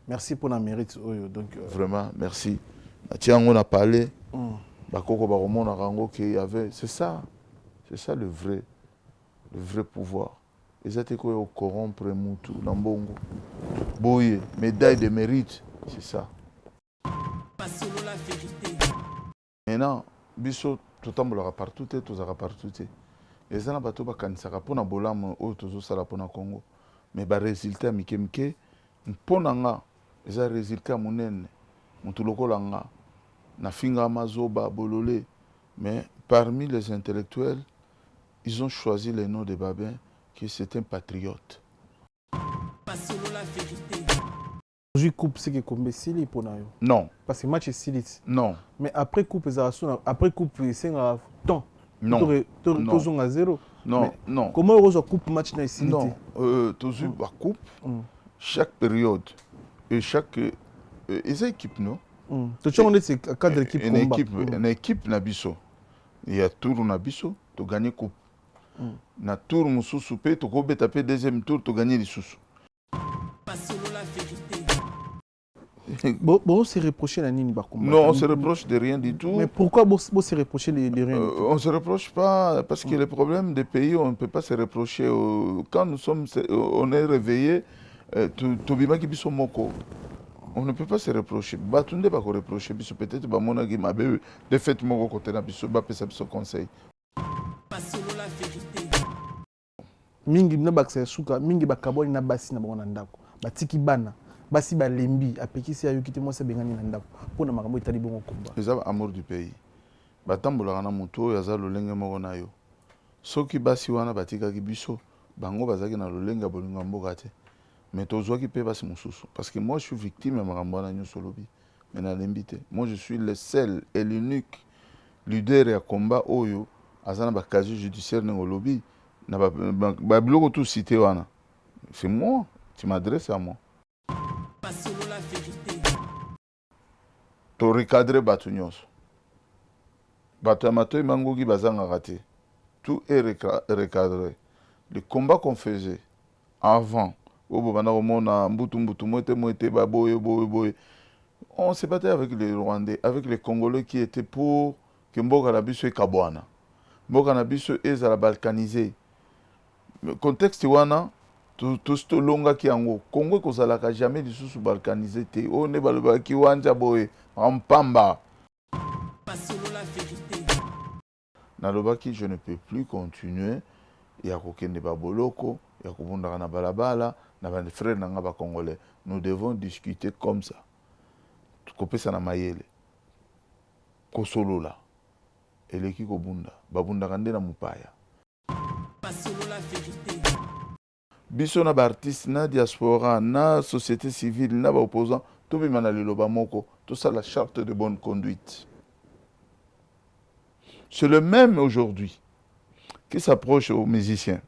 Merci pour la mérite. Donc, Vraiment, merci. Tiens, on a parlé. Bakoko Baromon a rango qu'il y avait. C'est ça le vrai pouvoir. Ils étaient quoi au corrompre Moutou, Nambongo. Boye, médaille de mérite. C'est ça. Maintenant, biso tout le partout, tout ça partout. Et ça n'a pas tout bakanisaka pour na bolam au tout ça la pour na Congo. Mais ba résultat mikemke mponanga eza résultat munene. Mutuloko langa na finga mazoba bololé. Mais parmi les intellectuels, ils ont choisi le nom de Babin qui c'est un patriote. Aujourd'hui, coupe, c'est que comme Sili pour nous. Non. Parce que match est Sili. Non. Mais après coupe, après coupe, c'est un temps. Non. Toujours à zéro. Non. Mais non. comment on coupe match dans Sili? Non. Toujours à coupe. Chaque période et chaque ils équipent non. Tu sais on est cadre d'équipe combat. Une équipe nabiso. Il y a tour nabiso, tu gagnes coupe. Na tour mususu pe to ko beta pe deuxième tour to gagner les sous. Bon, on se reproche la nini par combat. Non, on se reproche de rien du tout. Mais pourquoi on se reproche de rien du tout? On se reproche pas parce que les problèmes des pays on ne peut pas se reprocher. Quand nous sommes on est réveillé to bima ki biso moko. On ne peut pas se reprocher. Batunde pas ko reprocher biso peut-être ba mona ki mabe de fait moko côté na biso ba pesa biso conseil. Mingi na bakse suka mingi bakaboni na basi na bango ndako batiki bana basi balembi apekisi ayo kiti mo se bengani na ndako pona makambo etali bongo komba eza amour du pays batambola na moto yaza lolenge moko na yo soki basi wana batikaki biso bango bazaki na lolenge bolinga mboka te mais tozwaki pe basi mususu parce que moi je suis victime ya makambo wana nyonso lobi mais na lembi te moi je suis le seul et l'unique leader ya combat oyo azana ba casier judiciaire ngo lobi. Tout cité wana. C'est moi, tu m'adresses à moi. Tu recadres Batunios. Batamato et Mangogi Bazanga raté. Tout est recadré. Le combat qu'on faisait avant, on s'est battu avec les Rwandais, avec les Congolais qui étaient pour que Mboka Nabiso et Kabouana. Mboka Nabiso est à la balkanisée. Le contexte wana tout ce longa qui ango Congo kozalaka jamais du sous balkanisé te on est balba ki wanja boy en pamba na lobaki je ne peux plus continuer ya kokende ba boloko ya kobunda na balabala na ba frères na ba congolais nous devons discuter comme ça kopesa na mayele kosolola eleki kobunda babunda kande na mupaya biso na ba artiste na diaspora na société civile na ba opposant to bima na liloba moko tout ça la charte de bonne conduite. C'est le même aujourd'hui qui s'approche aux musiciens,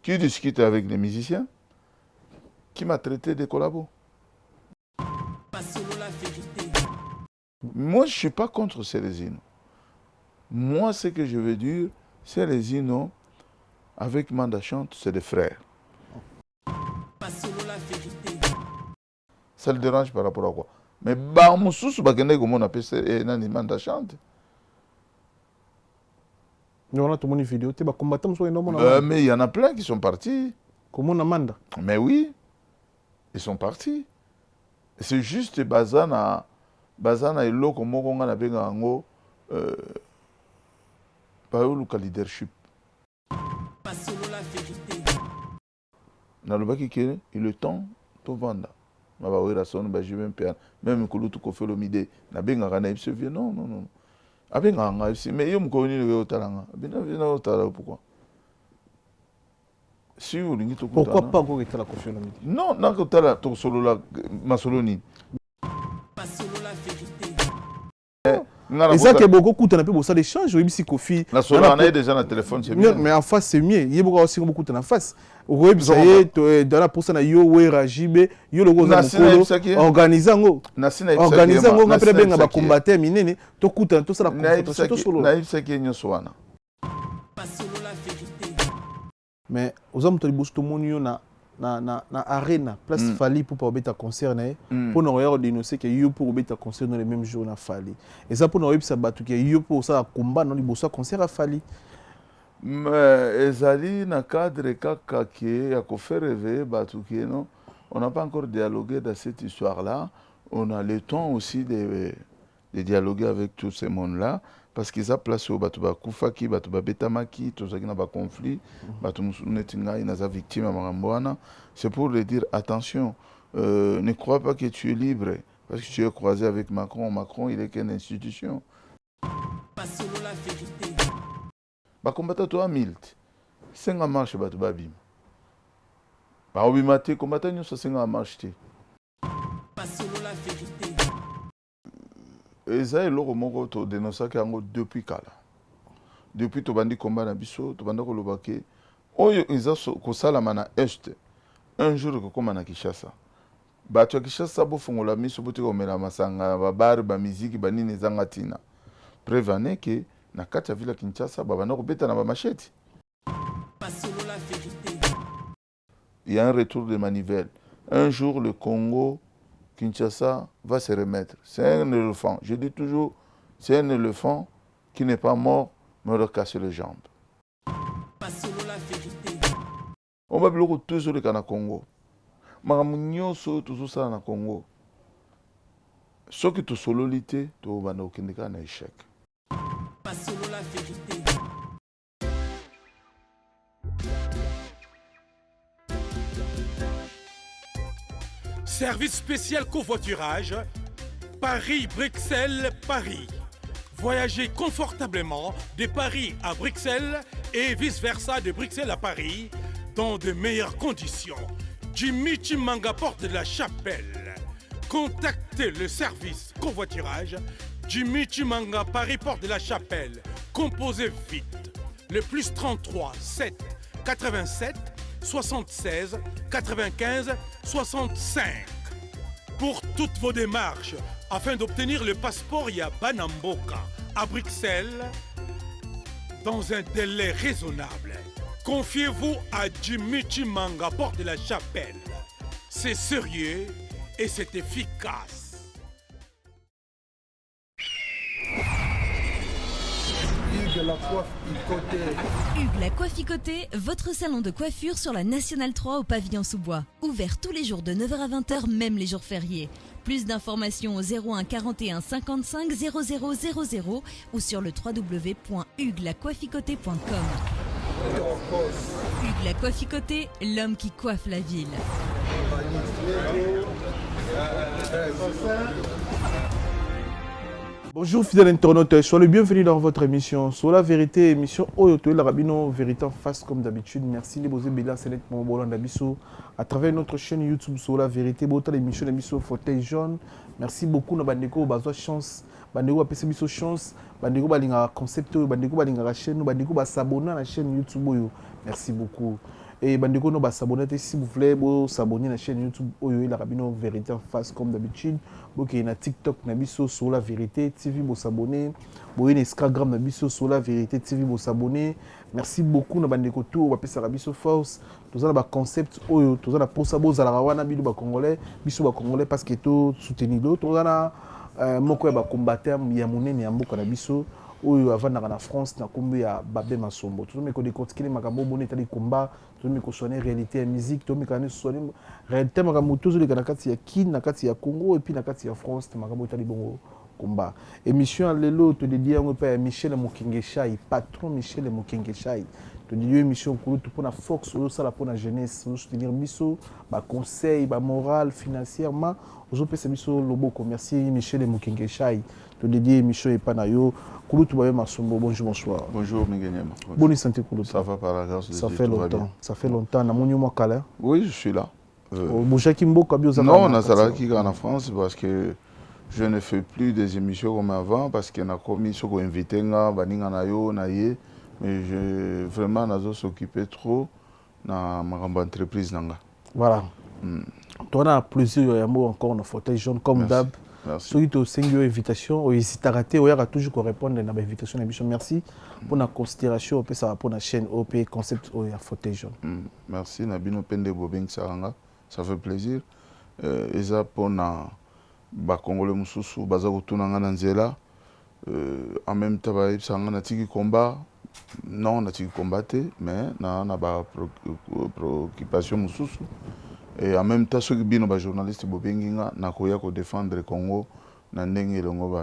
qui discute avec les musiciens, qui m'a traité de collabo. Moi je suis pas contre ces résinos. Moi ce que je veux dire c'est les résinos avec Manda Chante, c'est des frères. Ça le dérange par rapport à quoi? Mais bah Moussous Bakende comme on appelle ça et Nani Manda Chante. On a tout mon vidéo, tu vas combattre mais il y en a plein qui sont partis. Comment on amende? Mais oui, ils sont partis. C'est juste Bazana et l'eau comme on a bien en haut pas le leadership. Na lobaki ke il est temps to vanda maba wera son ba je même ko lutu ko felo mide na benga kana ibse vie non abenga nga ibse mais yo mko ni le otalanga bina otala pourquoi si vous lingi to pourquoi pas ko etala ko felo mide non na ko tala to solo la masoloni et ça que beaucoup coûte un peu ça d'échange oui si Kofi la solo on a déjà un téléphone c'est mieux mais en face c'est mieux il y a beaucoup aussi beaucoup en face oui ça y est dans la personne yo wera jibe yo logo za mukolo organisant on a peut bien ba combattre minene to coûte tout ça la confrontation to solo na ibsa ki nyoso wana mais aux hommes to libosto monio na na arena place Fali pour obeta concert na pour nous regarder dénoncer que yo pour obeta concert dans le même jour na Fali et ça pour nous ça batu que yo pour ça combat dans liboso concert à Fali mais ezali na cadre kaka qui a ko faire rêver batu qui non on n'a pas encore dialogué dans cette histoire là on a le temps aussi de dialoguer avec tous ces mondes là parce qu'ils a placé au batu ba kufaki batu ba betamaki tout ça qui n'a pas conflit batu musunetinga ina za victime marambwana c'est pour leur dire attention ne crois pas que tu es libre parce que tu es croisé avec Macron il est qu'une institution ba combattant toi milt senga marche batu babim ba obimate combattant nyoso senga marche te eza eloko moko to dénonçaki yango depuis kala depuis tobandi combat na biso tobanda koloba ke oyo eza kosalama na este un jour kokoma na Kinshasa bato ya Kinshasa bofongola miso botika komela masanga babare bamiziki banini ezanga ntina preuve ane ke na kati ya ville ya Kinshasa babanda kobeta na bamasheti il y a un retour de manivelle un jour le Congo Kinshasa va se remettre. C'est un éléphant. Je dis toujours, c'est un éléphant qui n'est pas mort, mais leur casser les jambes. On va bloquer toujours le Ghana Congo. Maramunyo so toujours ça na Congo. Ce qui te sololité, tu vas na aucun cas na échec. Service spécial covoiturage, Paris-Bruxelles-Paris. Voyagez confortablement de Paris à Bruxelles et vice-versa de Bruxelles à Paris dans de meilleures conditions. Jimmy Chimanga, porte de la Chapelle. Contactez le service covoiturage Jimmy Chimanga, Paris, porte de la Chapelle. Composez vite. Le plus 33 7 87 76 95 65. Pour toutes vos démarches, afin d'obtenir le passeport Yabanamboka à Bruxelles, dans un délai raisonnable, confiez-vous à Jimmy Chimanga, porte de la Chapelle. C'est sérieux et c'est efficace. Hugues la Coifficoté, votre salon de coiffure sur la Nationale 3 au pavillon sous-bois. Ouvert tous les jours de 9h à 20h, même les jours fériés. Plus d'informations au 01 41 55 00 00 ou sur le www.huguelacoifficoté.com. Hugues la Coifficoté, l'homme qui coiffe la ville. Bonjour fidèles internautes, soyez le bienvenu dans votre émission sur la vérité, émission Oyoto la Rabino, vérité en face comme d'habitude. Merci les beaux bélas, c'est mon bolan d'abisso à travers notre chaîne YouTube sur la vérité, beaucoup l'émission d'émission fauteuil jaune. Merci beaucoup na bandeko bazo chance, bandeko ba pesa biso chance, bandeko balinga concept, bandeko balinga chaîne, bandeko ba s'abonner à la chaîne YouTube Oyo. Merci beaucoup. Et bandeko no ba s'abonner s'il vous plaît, bo s'abonner à la chaîne YouTube Oyo la Rabino, vérité en face comme d'habitude. Ok, na TikTok na biso sur la vérité TV bo s'abonner, bo Instagram na biso sur la vérité TV bo s'abonner. Merci beaucoup na bandeko tout ba pesa biso force. Tous ba concept oyo, tous na posa bo za la wana biso ba congolais parce que tout soutenir l'autre. Tous na moko ba combattant ya monene ya mboka na biso oyo avant na France na kombe ya Babé Masombo. Tous me ko décortiquer makambo bonne tali combat, tous me ko soigner réalité et musique, tous me ko soigner réalité makambo tous les kanakati ya Kin, nakati ya Congo et puis nakati ya France, makambo tali bongo combat. Émission lelo te dédié on pa Michel Mokengeshai, patron Michel Mokengeshai. Te dédié émission pour la Fox ou ça la pour la jeunesse, soutenir biso, ba conseil, ba moral, financièrement, aux pesa biso lobo commercial Michel Mokengeshai. Te dédié émission et panayo. Kouloutou Babé Masombo, bonjour, bonsoir. Bonjour, Miguel. Bonne santé, Kouloutou. Ça va par la grâce de Dieu. Ça fait longtemps. Ça fait longtemps. Oui, je suis là. Non, Nazaraki en France parce que je ne fais plus des émissions comme avant parce qu'il y a commis ce qu'on invité, mais je vraiment nazo s'occuper trop dans ma entreprise. Voilà. Tu as plaisir encore dans fauteuil jaune comme d'hab. Soki to sengi invitation, hésite à rater, on va toujours répondre à l'invitation. Merci pour la considération, pour la chaîne OP Concept ou Fauteuil Jaune. Merci Nabino Pende Bobeng Saranga, ça fait plaisir. Et ça pour na ba Congolais mususu baza kutuna na nzela. En même temps ba sanga na tiki combat. Non, na tiki combatté, mais na ba préoccupation mususu. Et en même temps, ceux qui sont des journalistes, ils ont défendre le Congo dans le Congo.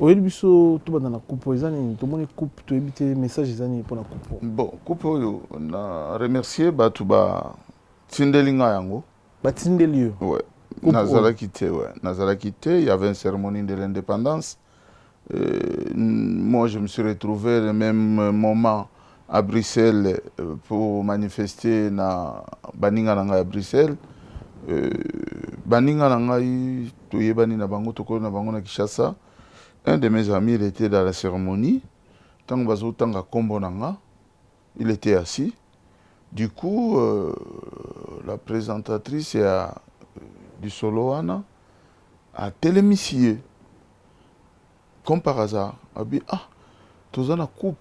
Oui, biso tout dans la coupe, ils ont une coupe, tu éviter message pour la coupe. Bon, coupe, on a remercié Batuba Tindelinga yango. Batindeli. Ouais. Nazala quitté, ouais. Nazala quitté, il y avait une cérémonie de l'indépendance. Moi, je me suis retrouvé le même moment à Bruxelles pour manifester na baninga nanga à Bruxelles. Baninga nanga toye bani na bango tokolo na bango na Kinshasa. Un de mes amis, il était dans la cérémonie. Tant que bazo tanga kombo nanga, il était assis. Du coup, la présentatrice du Soloana a télémissié. Comme par hasard, a dit tous en a coupe.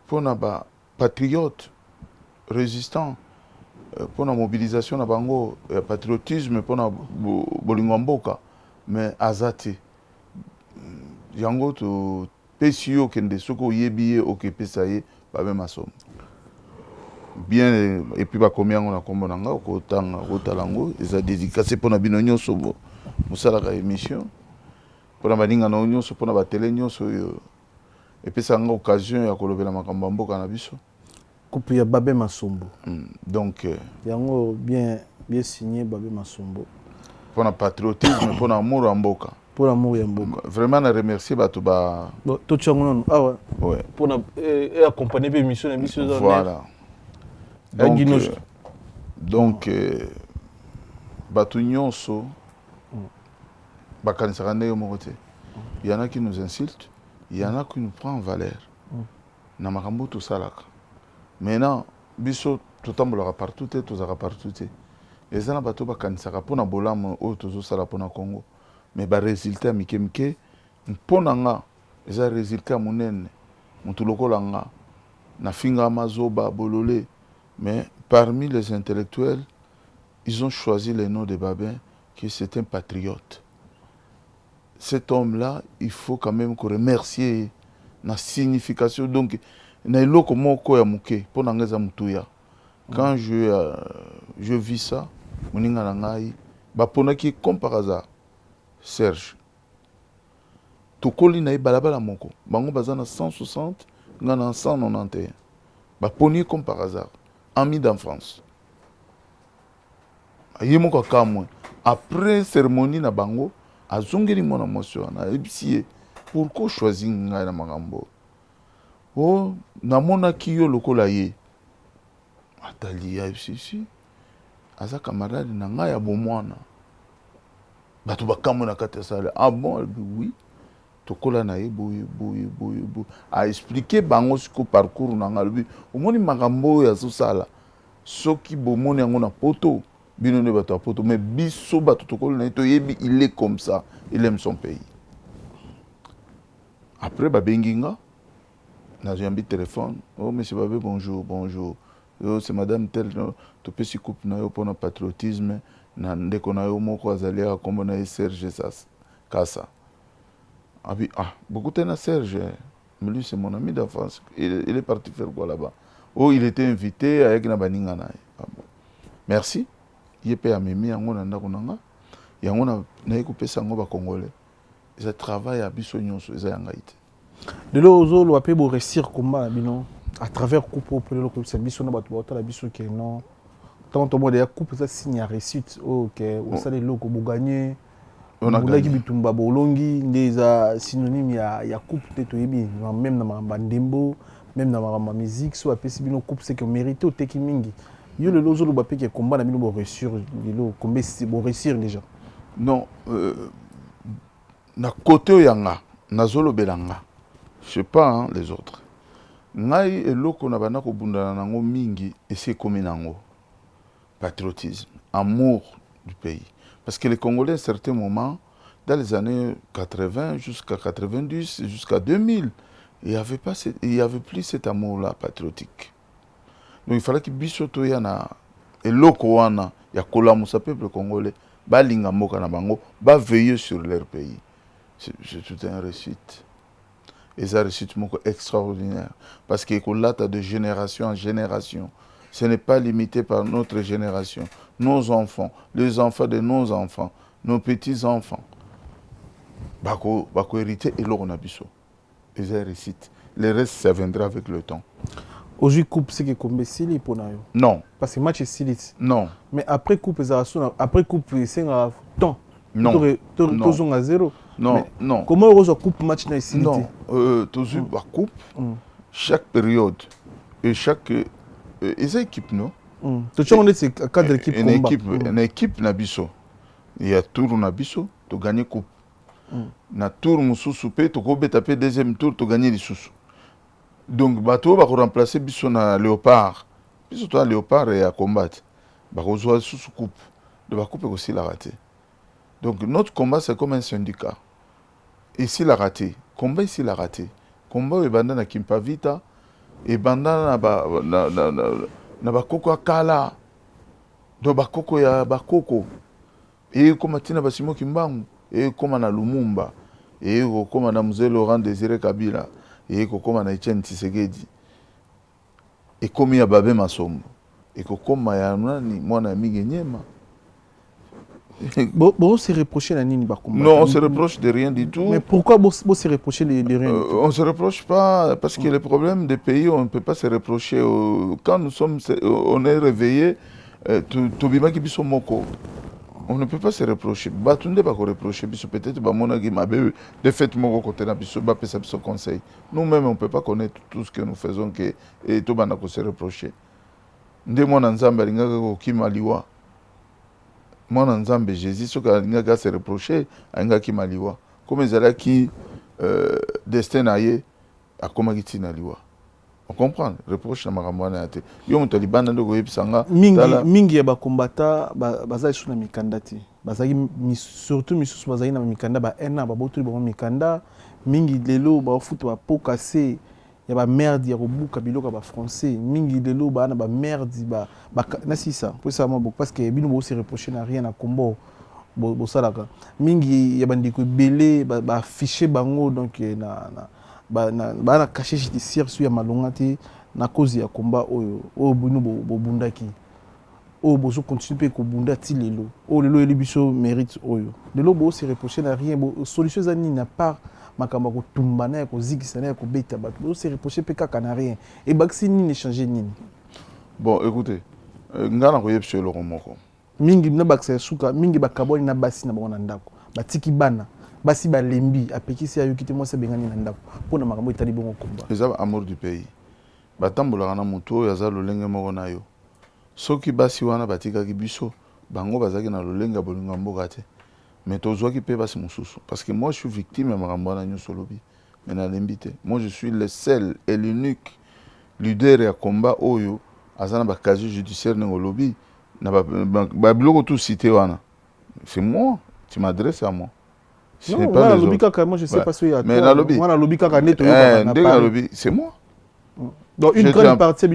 Pour les patriotes résistants, pour la mobilisation na bango, patriotisme pour la bolingomboka, mais azate. Yango to pesio kende soko yebiye okepe saye ba même asom. Bien et puis ba combien on a kombo nanga ko tanga ko talango, ils a dédicacé pour na bino nyonso bo. Musala ka émission. Pour la baninga na nyonso pour na ba télé nyonso yo. Et puis ça a une occasion de kolobela makambo mboka na biso. Coupe ya Babé Masombo. Donc yango bien signé Babé Masombo. Pour le patriotisme, pour l'amour en mboka. Pour l'amour en mboka. Vraiment na remercier batuba. Bon, tout changon ah ouais. Ouais. Pour accompagner l'émission Voilà. Donc batu nyonso bakanisaka ndenge moko te. Il y en a qui nous insultent. Il y en a qui nous prennent en valeur. Na makambo tout ça là. Maintenant, biso tout tambolera partout et tout ça partout. Et ça na bato ba kanisaka pona bolam o tozo sala pona Congo. Mais ba résultat mikemke pona nga eza résultat monene. Mutu lokola nga na finga mazoba bololé. Mais parmi les intellectuels, ils ont choisi le nom de Babin qui c'est un patriote. Cet homme-là, il faut quand même remercier la signification. Donc, quand je vis ça, comme par hasard, Serge, Tokoli na balabala moko, bango bazana 160, ngana 191. Baponi comme par hasard, ami d'enfance. Après cérémonie na bango, azongeli mon émotion na ebisiye pourquoi choisir ngai na makambo oh namona kiyo lokola ye atali ya FCC aza camarade na ngai ya bomwana batu bakamona kati sala ah bon oui tokola na ye boye a expliquer bango siko parcours na ngai omoni makambo ya sala soki bomoni yango na poto bino ne bato poto mais biso bato tokolo na to yebi il est comme ça, il aime son pays. Après babenginga na j'ai un téléphone, oh monsieur Babé bonjour. Oh c'est madame tel to pesi coupe na yo pour le patriotisme na ndeko na yo moko azalia comme na Serge Kassa. Beaucoup de Serge, mais lui c'est mon ami d'enfance, il est parti faire quoi là-bas. Oh il était invité avec na baninga na. Merci. Yepe a mimi yango na ndako nanga yango na ekopesa ngo ba congolais ça travaille à biso nyonso eza yanga ite de lozo lo ape bo réussir combat bino à travers coupe pour le comme biso na bato ba biso ke non tant to mode ya coupe ça signe à réussite OK on sale loko bo gagner on a gagné bitumba bolongi ndeza synonyme ya coupe te yebi même na mamba ndembo même na mamba musique so ape bino coupe c'est que mérité au teki mingi. Yo le lozo lobapé qui combat na mino bo réussir le combat c'est bo réussir déjà. Non na côté yanga na zolo belanga. Je sais pas hein, les autres. Ngai eloko na bana ko bundana nango mingi et c'est comme nango. Patriotisme, amour du pays parce que les Congolais à un certain moment dans les années 80 jusqu'à 90, jusqu'à 2000, il n'y avait plus cet amour-là patriotique. Donc il fallait que Bissoto yana et Lokoana, il y a Kolamusa peuple congolais, balinga moka na bango, ba veiller sur leur pays. C'est tout un réussite. Et ça réussite extraordinaire. Parce qu'il y a de génération en génération. Ce n'est pas limité par notre génération. Nos enfants, les enfants de nos enfants, nos petits-enfants. Bako hérité et l'on a biso. Et ça réussite. Le reste, ça viendra avec le temps. Aujourd'hui, coupe, c'est que combien Sili pour nous? Non. Parce que match est Sili. Non. Mais après coupe, c'est un temps. Non. Toujours à zéro. Non, non. Comment on coupe match dans Sili? Non. Toujours à coupe, chaque période et chaque. Ils équipent, non? Tu sais, on est cadre d'équipe. Une équipe Nabiso. Il y a tour Nabiso, tu gagnes coupe. Na tour Moussou, tu peux taper deuxième tour, tu gagnes les sous. Donc, bateau va remplacer Bisso na Léopard. Bisso toi Léopard et à combattre. Bah, on joue sous coupe. De la coupe aussi la raté. Donc, notre combat, c'est comme un syndicat. Ici, la raté. Combat ici, la raté. Combat et bandana na Kimpavita. Et bandana na bakoko à Kala. Donc, bakoko ya bakoko. Et comme Tina Basimo Kimbangu. Et comme na Lumumba. Et comme na Mzee Laurent Désiré Kabila. Et comme na Etienne Tshisekedi. Et comme ya Babé Masombo. Et comme ya nani mwana amiga Nyema. Bon, on se reproche à Nini Bakumba. Non, on se reproche de rien du tout. Mais pourquoi on se reproche de rien du tout? On ne se reproche pas, parce que les problèmes des pays, on ne peut pas se reprocher. Quand on est réveillé, on ne peut pas se reprocher. Batunde pas reprocher, peut-être de fait, mon côté n'a conseil. Nous-mêmes, on ne peut pas connaître tout ce que nous faisons et tout le monde se reprocher. Ndemo Nzamba lingaka kimaliwa. Moi, Nzambe Jésus, ce qu'il se reproché à un gars qui m'a liwa. Comme ils allaient qui destin aillé à comment il n'a liwa. On comprend. Reproche na maramwana ate. Yo mo taliban ndo ko yebisanga. Mingi ya ba combattant bazali suna mikanda ti. Bazali surtout misusu bazali na mikanda ba ena ba botu ba mikanda. Mingi lelo ba futu ba pokase. Il y a des merdes, il y a des français, mingi de l'eau, il y a des merdes, c'est ça. Parce que nous se reprocher n'a rien à combo. Mingi il y a des belé, affiché bango donc na caché chez tir sur malongati na cause ya combat o bunu bundaki. O bozo continue ko bunda ti lelo. O lelo elibiso mérite oyo. De l'eau bo se reprocher n'a rien, solution zani n'a pas makamba ko tumbana ko zikisana ko beta bato bo se reprocher pe kaka na rien et baksi ni échanger nini. Bon écoutez ngana ko yebso lo moko mingi na baksa suka mingi bakaboni na basi na bana ndako batiki bana basi ba lembi apekisi ayo kiti mo se bengani na ndako pona makambo itali bongo komba eza amour du pays batambola na moto ya za lolenge moko na yo soki basi wana batika ki biso bango bazaki na lolenga bolinga mboka te. Mais parce que moi je suis victime de Marambana Solobi. Moi je suis le seul et l'unique leader et combat Oyo Azana casier judiciaire dans le lobby. Tout cité c'est moi, tu m'adresses à moi. Ce n'est pas les autres. Moi je sais pas ce qu'il y a. Mais la lobby, c'est moi. Donc une grande partie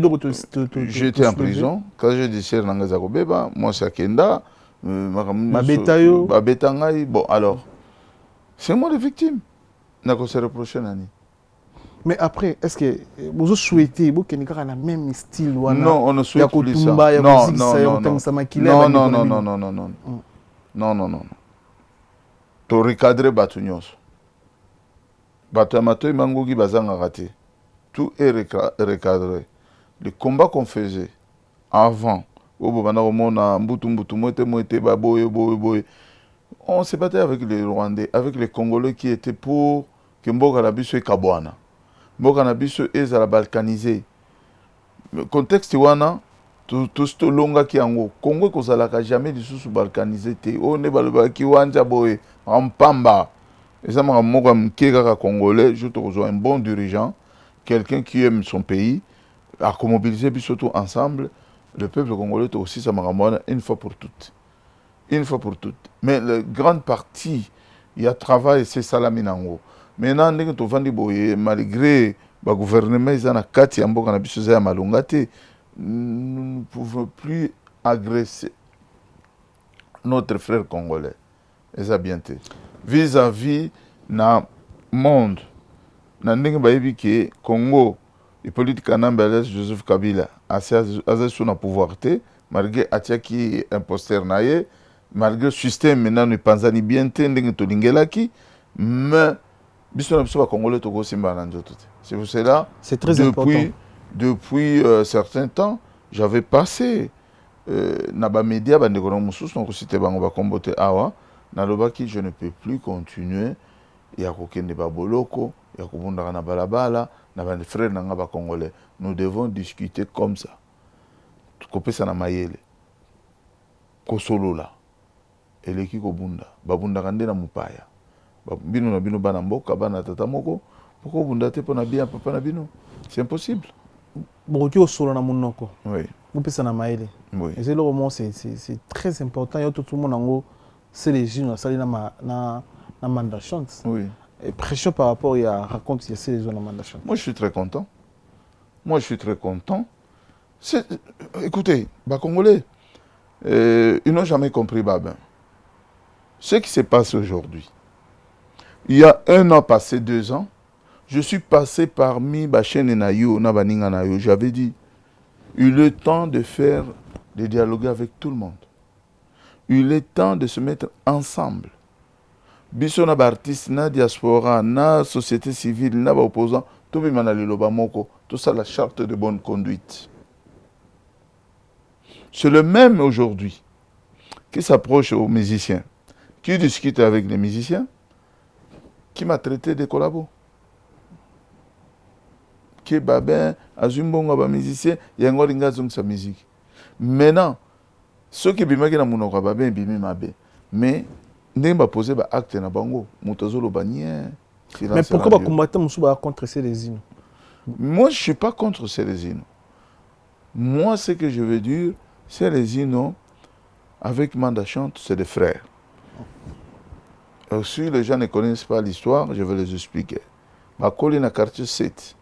j'étais en prison, casier judiciaire dans Ngazakobeba, moi c'est Kenda. Bon alors c'est moi le victime n'a pas se reprocher nani. Mais après est-ce que vous souhaitez vous qu'il y ait le même style non on ne souhaite plus ça non to recadrer batunyos batamato mangogi bazanga raté tout est recadré. Le combat qu'on faisait avant on s'est battu avec les Rwandais, avec les Congolais qui étaient pour que Mboka Nabiso et Kabouana. Mboka Nabiso est à la balkanisée. Le contexte wana, tout ce longa qui en Congo kozalaka jamais du sous balkanisé te. On est balba ki wanja boy en pamba. Et ça m'a moka mkeka congolais, je te rejoins un bon dirigeant, quelqu'un qui aime son pays, à mobiliser surtout ensemble. Le peuple congolais aussi, ça m'a ramené une fois pour toutes. Une fois pour toutes. Mais la grande partie il y a travail, c'est ça la minango. Maintenant, dès que tu vas dire, malgré le gouvernement, ils ont un kati, nous ne pouvons plus agresser notre frère congolais. Et ça bien été. Vis-à-vis du monde, le Congo, le politique canambélé Joseph Kabila a sur le pouvoir, malgré Atiaki imposteur, malgré le système maintenant ne pense ni bien mais c'est pour cela c'est très important. Depuis certain temps, j'avais passé dans les médias, je ne peux plus continuer. Il y a aucun débat boloko, il y a aucun balabala, les frères congolais. Nous devons discuter comme ça. Kopé ça na mayele. Kosolola. Eleki kobunda. Babunda kande na mupaya. Bino na bino bana mboka bana tata moko. Pourquoi bunda te pona bien papa na bino? C'est impossible. Boki osolo na munoko. Oui. Kopé ça na mayele. Oui. Et c'est le roman c'est très important. Il y a tout le monde en c'est les jeunes ça na mandat chante. Oui. Et pression par rapport il y a raconte il y a ces zones na mandat chante. Moi je suis très content. Écoutez, les Congolais, ils n'ont jamais compris Babin. Ce qui se passe aujourd'hui, il y a 1 an passé, 2 ans, je suis passé parmi Bachen et Nayo, j'avais dit, il est temps de faire, de dialoguer avec tout le monde. Il est temps de se mettre ensemble. Biso na artiste, na diaspora, na société civile, na opposants, tout le monde tout ça la charte de bonne conduite. C'est le même aujourd'hui qui s'approche aux musiciens, qui discute avec les musiciens, qui m'a traité de collabo. Qui est babin, azumbonga ba musicien, yangolinga zung sa musique. Maintenant, ceux qui bimaki na munoko babin bimi mabe, mais n'emba poser ba acte na bango, mutazolo banien. Mais pourquoi ba combattre musuba contre ces résines? Moi, je ne suis pas contre Célésino. Moi, ce que je veux dire, Célésino, avec Manda Chante, c'est des frères. Alors, si les gens ne connaissent pas l'histoire, je vais les expliquer. Ma collègue dans quartier 7.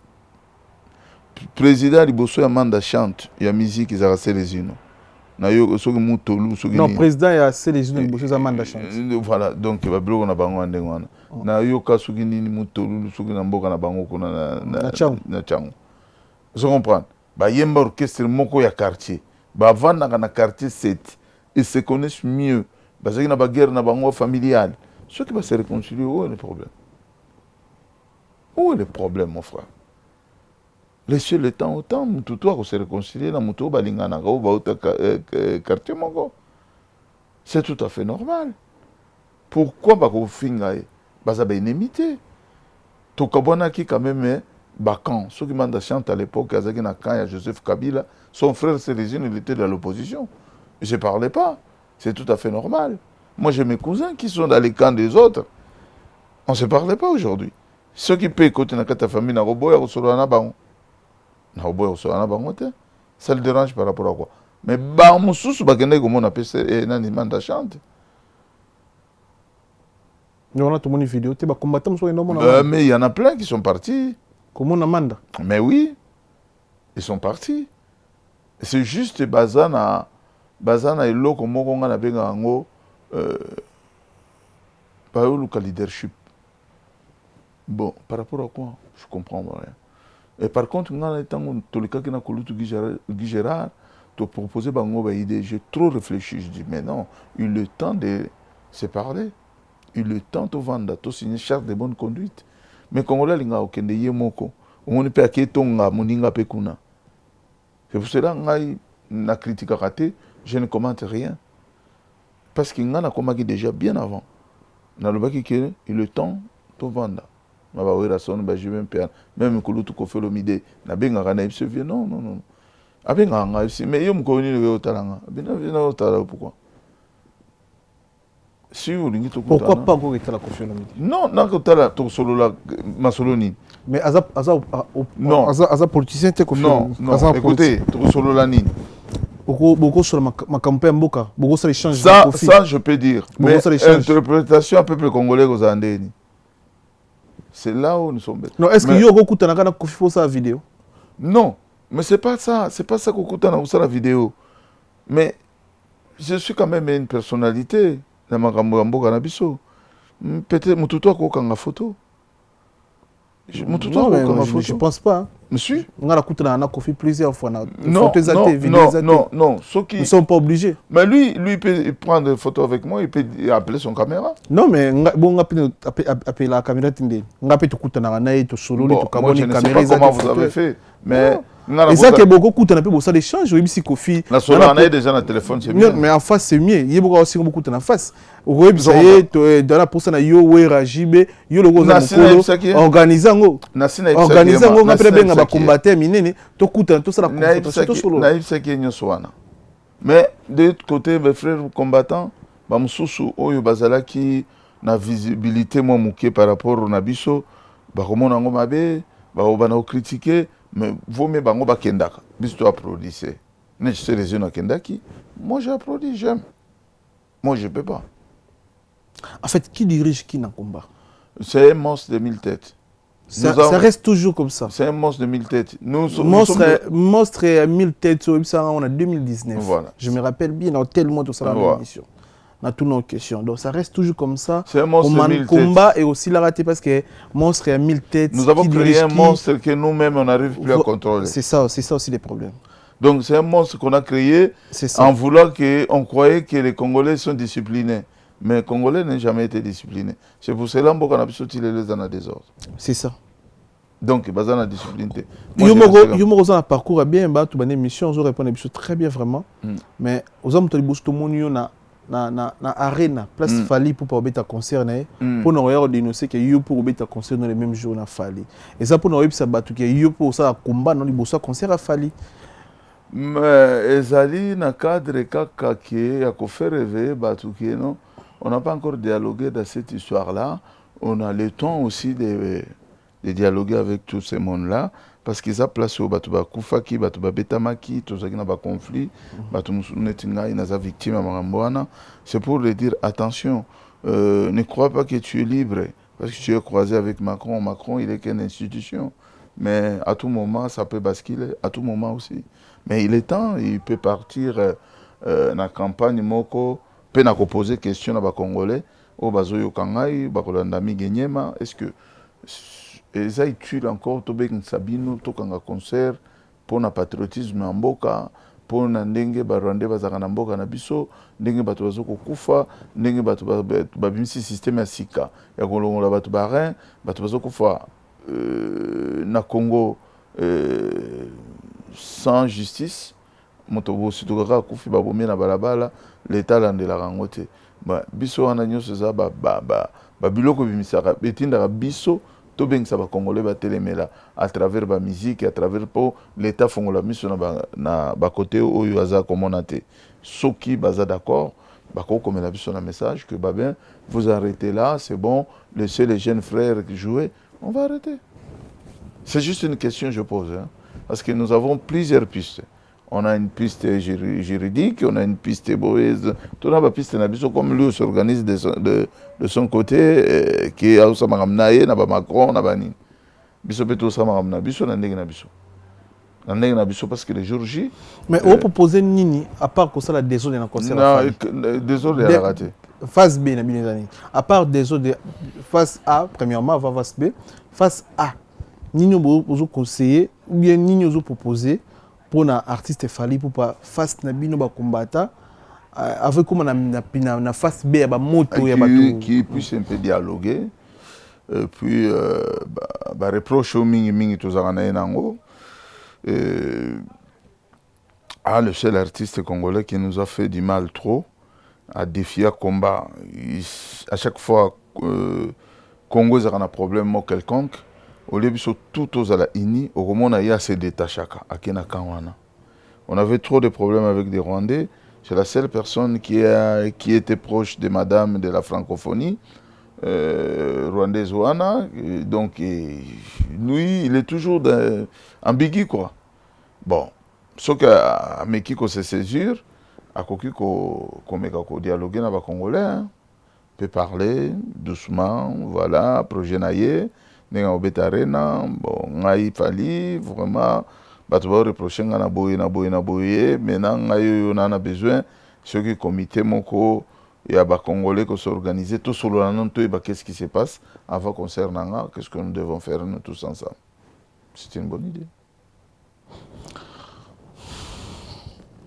Président Liboso ya Manda Chante, il y a musique, ils ont Célésino. Non, président ya Célésino Liboso ya Manda Chante. Voilà, donc il va bloquer na bango ndengwana. Na yoka suki nini mutolu suki na mboka na bango kuna na chango. Vous comprenez? Ba yemba orchestre moko ya quartier. Ba vanda na quartier 7. Ils se connaissent mieux. Ba zaki na ba guerre na bango familiale. Ceux qui va se réconcilier, où est le problème? Où est le problème, mon frère? Laissez le temps au temps, mututu ko se réconcilier na mutu balinga na go ba uta quartier moko. C'est tout à fait normal. Pourquoi ba ko finga baza ba inimité? To kabona ki quand même Bakan, ceux qui Manda Chante à l'époque, Azaki na kan ya Joseph Kabila, son frère Célésine, il était dans l'opposition. Je ne parlais pas. C'est tout à fait normal. Moi, j'ai mes cousins qui sont dans les camps des autres. On ne se parlait pas aujourd'hui. Ceux qui peuvent écouter dans ta famille, na roboya ou solo na bango. Na roboya ou solo na bango te. Ça le dérange par rapport à quoi? Mais ba mususu bakende comme on appelle ça nani Manda Chante. On a tout mon vidéo, tu vas combattre mais il y en a plein qui sont partis. Comment on amende? Mais oui, ils sont partis. C'est juste bazana et l'eau comme on a bien en haut, pas le leadership. Bon, par rapport à quoi? Je comprends rien. Et par contre, on a tous les cas qui ont Gérard, te proposer une idée. J'ai trop réfléchi. Je dis, mais non, il est temps de se parler. Il est temps de vendre, de signer une charte de bonne conduite. Mais quand on a linga okende yemoko, on ne peut pas tonga moninga pekuna. C'est pour cela que na critique raté, je ne commente rien. Parce qu'il y a combattu déjà bien avant. Na le baki que il est temps de vendre. Ma ba wera son ba je même que l'autre ko fait le mide na benga kana ibse vie non. Abenga nga ibse mais yo mkoni le otalanga. Bina otala pourquoi? Pourquoi pas vous êtes la confiance? Non, non, tu solo la masoloni. Mais Aza politicien, tu es confiant. Non, écoutez, tu solo la nini. beaucoup sur ma campagne Mboka, beaucoup sur l'échange. Ça, je peux dire. Mais interprétation un peuple congolais aux Andéni. C'est là où nous sommes bêtes. Non, est-ce que Yo Goku Tanaka Kofi pour sa vidéo? Non, mais c'est pas ça Koku Tanaka pour la vidéo. Mais je suis quand même une personnalité dans ma Mboka Nabiso. Peut-être Mututo Kokanga photo. Je pense pas. Monsieur? On a Kofi plusieurs fois. Non, nous ne sommes pas obligés. Mais lui, il peut prendre des photos avec moi, il peut appeler son caméra. Non, mais on peut appeler la caméra. On peut moi, je ne sais pas comment vous avez fait. Mais et ça que beaucoup coûtent un peu pour ça l'échange, oui, si Kofi. La solo on a déjà un téléphone, c'est mieux. Mais en face c'est mieux. Il y a beaucoup aussi beaucoup en face. Oui, ça y est, dans la personne Yo Rajibe, Yo le gros organisant, on après bien va combattre minene, to coûte tout ça la confrontation solo. Naïf c'est que nous soana. Mais de l'autre côté, mes frères combattants, ba mususu oyo bazala qui na visibilité moi mouké par rapport au nabiso, ba komona ngo mabe, ba obana critiquer. Mais vaut mieux bango bakendaka biso applaudissez ne sais les yeux na kendaki moi j'applaudis j'aime moi je peux pas en fait qui dirige qui dans combat c'est un monstre de 1000 têtes ça reste toujours comme ça c'est un monstre de 1000 têtes monstre à 1000 têtes on a 2019 voilà. Je me rappelle bien dans tellement tout ça dans l'émission dans toutes nos questions. Donc ça reste toujours comme ça. C'est un monstre de 1000 têtes. Combat est aussi la raté parce que monstre à 1000 têtes. Nous avons créé un monstre que nous-mêmes on n'arrive plus à contrôler. C'est ça aussi les problèmes. Donc c'est un monstre qu'on a créé en voulant qu'on croyait que les Congolais sont disciplinés. Mais les Congolais n'ont jamais été disciplinés. C'est pour cela qu'on a pu sortir les dans le désordre. C'est ça. Donc, il y a une discipline. Yo a parcours bien, tu as une émission, je réponds très bien vraiment. Mais aux hommes, tu as tout le monde na arena place Fali pour pas être concerné pour nous regarder dénoncer que yo pour être concerné le même jour na Fali et ça pour nous ça battu que yo pour ça combat non liboso concert à Fali mais ezali na cadre kaka qui a ko faire rêver battu que non on n'a pas encore dialogué dans cette histoire là on a le temps aussi de dialoguer avec tous ces mondes là parce qu'ils ont placé au batu ba kufaki batu ba betamaki tous ceux qui n'ont pas conflit batu musunetinga inaza victime à Marambouana c'est pour leur dire attention ne crois pas que tu es libre parce que tu es croisé avec Macron il est qu'une institution mais à tout moment ça peut basculer à tout moment aussi mais il est temps il peut partir dans la campagne moko peut na poser question à ba Congolais au bazoyo kangai ba kolanda migenyema est-ce que et ça utile encore tobeng sabino tokanga concert pour na patriotisme en mboka pour na ndenge ba rwandais bazaka na mboka na biso ndenge bato bazoko kufa ndenge bato ba bimisi système ya sika ya kolongola bato barin bato bazoko kufa na Congo sans justice moto bo situka kufi ba bomé na balabala l'état landela rangote ba biso wana nyoso za ba biloko bimisaka betinda biso Tobeng ça va Congolais va téléméla à travers la musique à travers pour l'état fongola mission na ba côté où yaza comme on a été soki baza d'accord bako comme la mission un message que bah bien vous arrêtez là c'est bon laissez les jeunes frères jouer on va arrêter c'est juste une question je pose hein, parce que nous avons plusieurs pistes. On a une piste juridique, on a une piste boise. Tout la piste comme lui s'organise de son côté, qui est aussi Macron, Nabani. Biso peut aussi Biso Biso parce que les jours J. Mais on propose Nini, à part que ça la désordre dans le concert. Non, désordre est raté. Phase B, à part désordre, phase A, premièrement, avant phase B, phase A, Nini vous conseiller, ou bien Nini vous proposer. Pour un artiste Fali pour pas face na bino ba combattant avec comme na face B ba moto ya bato qui puisse un peu dialoguer et puis ba reproche au mingi tous na nango le seul artiste congolais qui nous a fait du mal trop à défier combat à chaque fois Congo a un problème quelconque au début, tout aux ala ini, au moment où il y a ces détachaka à Kenakanwana. On avait trop de problèmes avec des Rwandais. C'est la seule personne qui était proche de madame de la francophonie, rwandaise Ouana. Donc, lui, il est toujours ambigu, quoi. Bon, Ce que Meki ko se saisir, a koki ko dialoguer na ba Congolais, hein. Peut parler doucement, voilà, projet naie, nenga obetarena, bon, ngai fali, vraiment, bato ba reprocher na boye, maintenant ngai on a besoin, ceux qui comité moko, il y a ba Congolais qui s'organiser, tout sur le nom, qu'est-ce qui se passe, avant concernant, qu'est-ce que nous devons faire nous tous ensemble. C'est une bonne idée.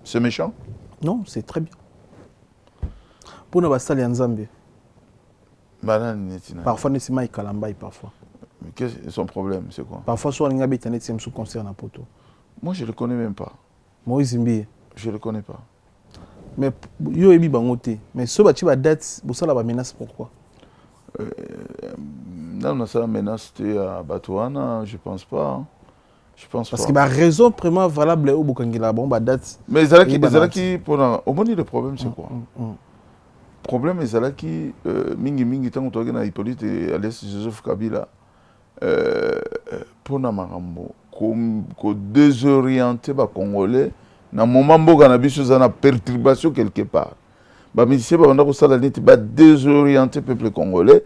C'est méchant? Non, c'est très bien. Pour nous, c'est Nzambe. Parfois, nous sommes Kalambaï, parfois. Mais quest son problème, c'est quoi? Parfois, soit nous sommes sous concert à Poto. Moi, je ne le connais même pas. Moïse Mbi. Je ne le connais pas. Mais yo ebi bangote. Mais ce bâti va date, vous savez la menace pourquoi? Là, on a ça menace à Batouana, je pense pas. Je pense parce que la raison vraiment valable au Bukangila, bon, date. Mais Zalaki, au moins le problème, c'est quoi? Le problème est Zalaki, mingi, tant que tu as Hippolyte et Alès Joseph Kabila, pour Namarambo, qu'on désorienté les Congolais, dans le moment où on a une perturbation quelque part. Mais si on a désorienté le peuple congolais,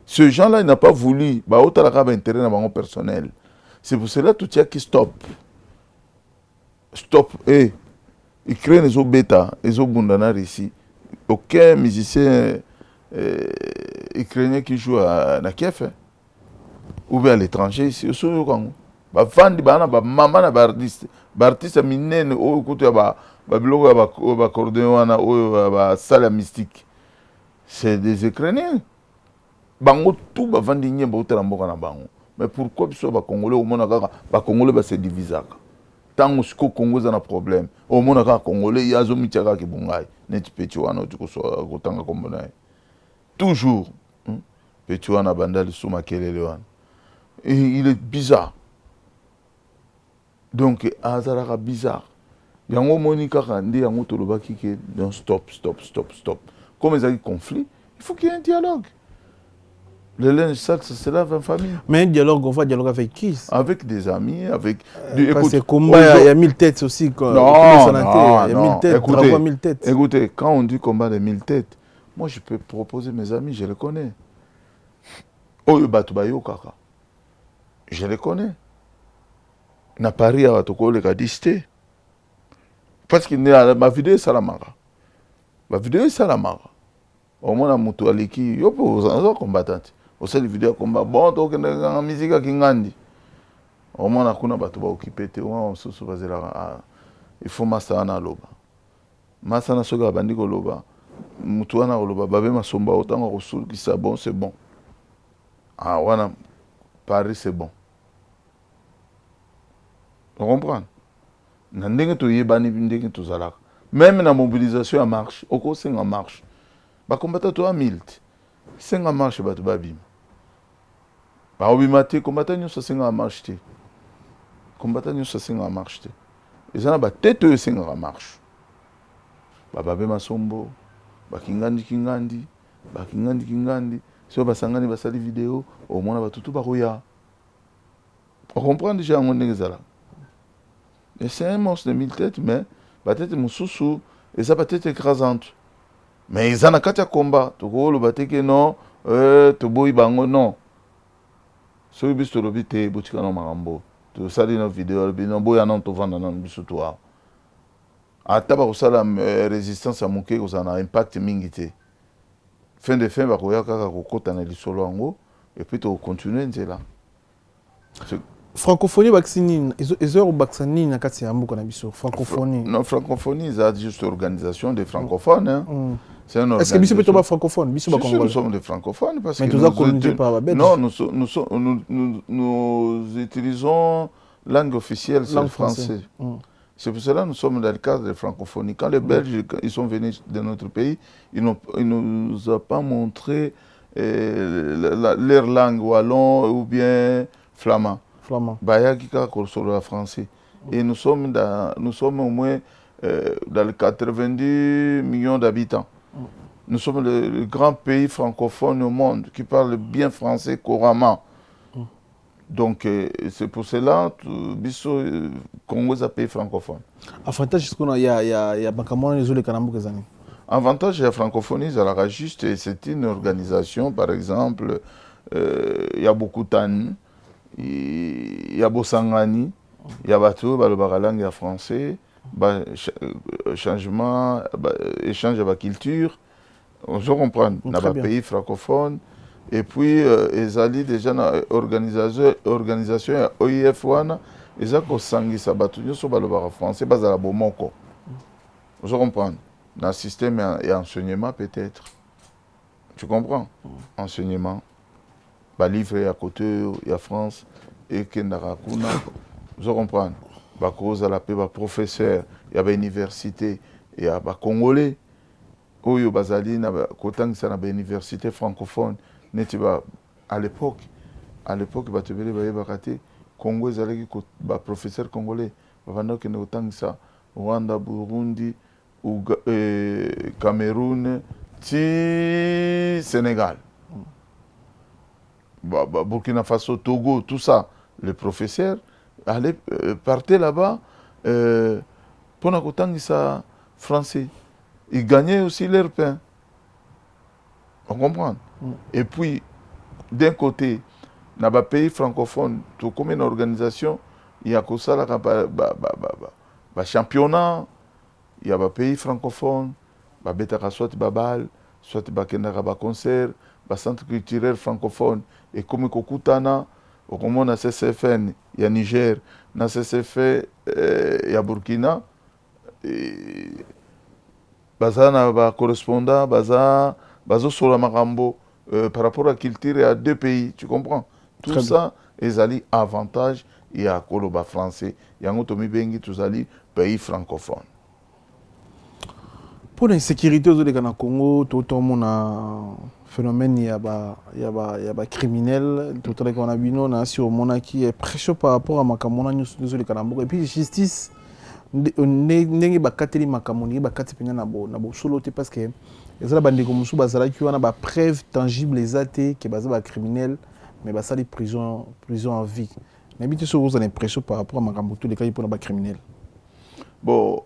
ce gens-là, il n'a pas voulu, il a intérêt dans mon personnel. C'est pour cela que tout qui stop. Stop. Et ils créent les bêta, les bundanar ici. Aucun musicien ukrainien qui joue à Kiev. Ou bien à l'étranger ici, au Congo. Bafandi bana ba mama na ba artiste minene o kutu ya ba biloko ya ba accordéon wana o ba salle mystique. C'est des Ukrainiens. Bango tout bafandi nyemba utala mboka na bango. Mais pourquoi biso ba Congolais au mona kaka ba Congolais ba se divisaka. Tango siko Congo za na problème. Au mona kaka Congolais yazo mitaka ki bungai. Neti peti wana utuko so kotanga kombona. Toujours peti wana bandali suma kelele wana. Et il est bizarre. Donc, Azaraka bizarre. Yango Monika Randi, Yango Tolobaki, non, stop. Comme ils ont un conflit, il faut qu'il y ait un dialogue. Le linge sale, c'est là en famille. Mais un dialogue, on va dialoguer avec qui? Avec des amis, avec... Parce que combat, il y a 1000 têtes aussi. Quoi. Non, il y a 1000 têtes, 1000 têtes. Écoutez, quand on dit combat de 1000 têtes, moi je peux proposer mes amis, je les connais. Oyo Batubayo Kaka. Je les connais. Na Paris à Watoko le Kadiste. Parce que ma vidéo est Salamara. Ma vidéo est Salamara. Au moins, on a Aliki, yo peut aux combattants. Au sein de vidéo combat, bon, donc on a une musique qui ngandi. Au moins, on a battu occupé, on se souvient là. Il faut masana loba. Masana soga bandi ko loba. Mutuana loba, babe masomba autant on reçoit qui c'est bon, c'est bon. Ah, wana Paris c'est bon. Vous comprenez? Même dans la mobilisation en marche, au cours de la marche, les combattants à 1000. C'est en marche, les combattants sont en marche. Les combattants sont en marche. Ils ont des têtes en marche. Babe Masombo, Kingandi. Si on a des vidéos, au moins on a tout barouilla. On comprend déjà en Négazala. Et c'est un monstre de 1000 têtes, mais la tête est moussoussou, et ça va être écrasante. Mais ils ont un combat. Tu vois, le bâti que non, tu bois bango, non. Si tu as le bité, tu as marambo. Tu as une vidéo, tu as boya non, tu vas dans le bisoutoir. À ta la résistance à mouké, ça a un impact mingité. Fin de fin, tu vas kaka na lisolo ango, et puis tu continues là. Francophonie vaccinine, ils ont vacciné na kati ya mbuka na biso. Francophonie. Non, francophonie, c'est juste organisation des francophones. Hein. C'est une Est-ce que biso peut pas francophone, biso ba congolais? Nous sommes des francophones parce mais que nous sommes colonisés par la Belgique. Non, nous utilisons langue officielle, c'est le français. C'est pour cela que nous sommes dans le cadre de francophonie. Quand les Belges ils sont venus de notre pays, ils ne nous ont pas montré leur langue wallon ou bien flamand. Bayakika sur le français. Et nous sommes au moins dans les 90 millions d'habitants. Nous sommes le grand pays francophone au monde qui parle bien français couramment. Donc, c'est pour cela que le Congo est un pays francophone. Avantage, est-ce qu'il y a Bakamona les autres Kanambo Kazani? Avantage de la francophonie, c'est une organisation, par exemple, il y a beaucoup de TAN, il y a Bossangani, il y a Bateau, le langue français, changement, échange de la culture, on se comprend, dans le pays francophone. Et puis, ils allaient déjà dans l'organisation OIF, ils ont consangué ça, ils ont français, ils ont bomoko. On se comprend. Dans le système et enseignement, peut-être. Tu comprends? Enseignement. Livre à côté, il y a France, et Kendarakuna. Je comprends. Cause à la paix, professeur, il y a l'université, il y a les Congolais. Oyo Bazali, il y a l'université francophone. À l'époque, il y a des Congo, il y a des professeurs congolais. Il y a des Rwanda, Burundi, Cameroun, Sénégal, Burkina Faso, Togo, tout ça. Les professeurs partaient là-bas pour ça français. Ils gagnaient aussi leur pain. On comprend. Et puis, d'un côté, dans les pays francophones, comme une organisation, il y a ça là, championnat. Il y a des pays francophones, soit Babal, soit des concerts, des centres culturels francophones. Et comme Kokutana, comme on a CCFN, il y a Niger, dans CCF, il y a Burkina. Bazana va correspondant, Bazo sur la Marambo, par rapport à la culture, il y a deux pays, tu comprends? Tout très ça, ils allaient avantage, il y a Koloba français, il y a Ngotomi Bengi, tous allaient pays francophones. Pour l'insécurité au Congo, tout le monde a phénomène, il y a des criminels, tout le monde a vu sur mon qui est prêché par rapport à Makamona, et puis justice, n'est pas catégorique Makamoni, pas catégorique na solo parce que les gens bandés comme ça, qui ont des preuves tangibles, les athées, qui sont des criminels, mais ça des prison en vie. N'habitez sur vous avez prêché par rapport à Makamoto, les cas pour des criminels. Bon.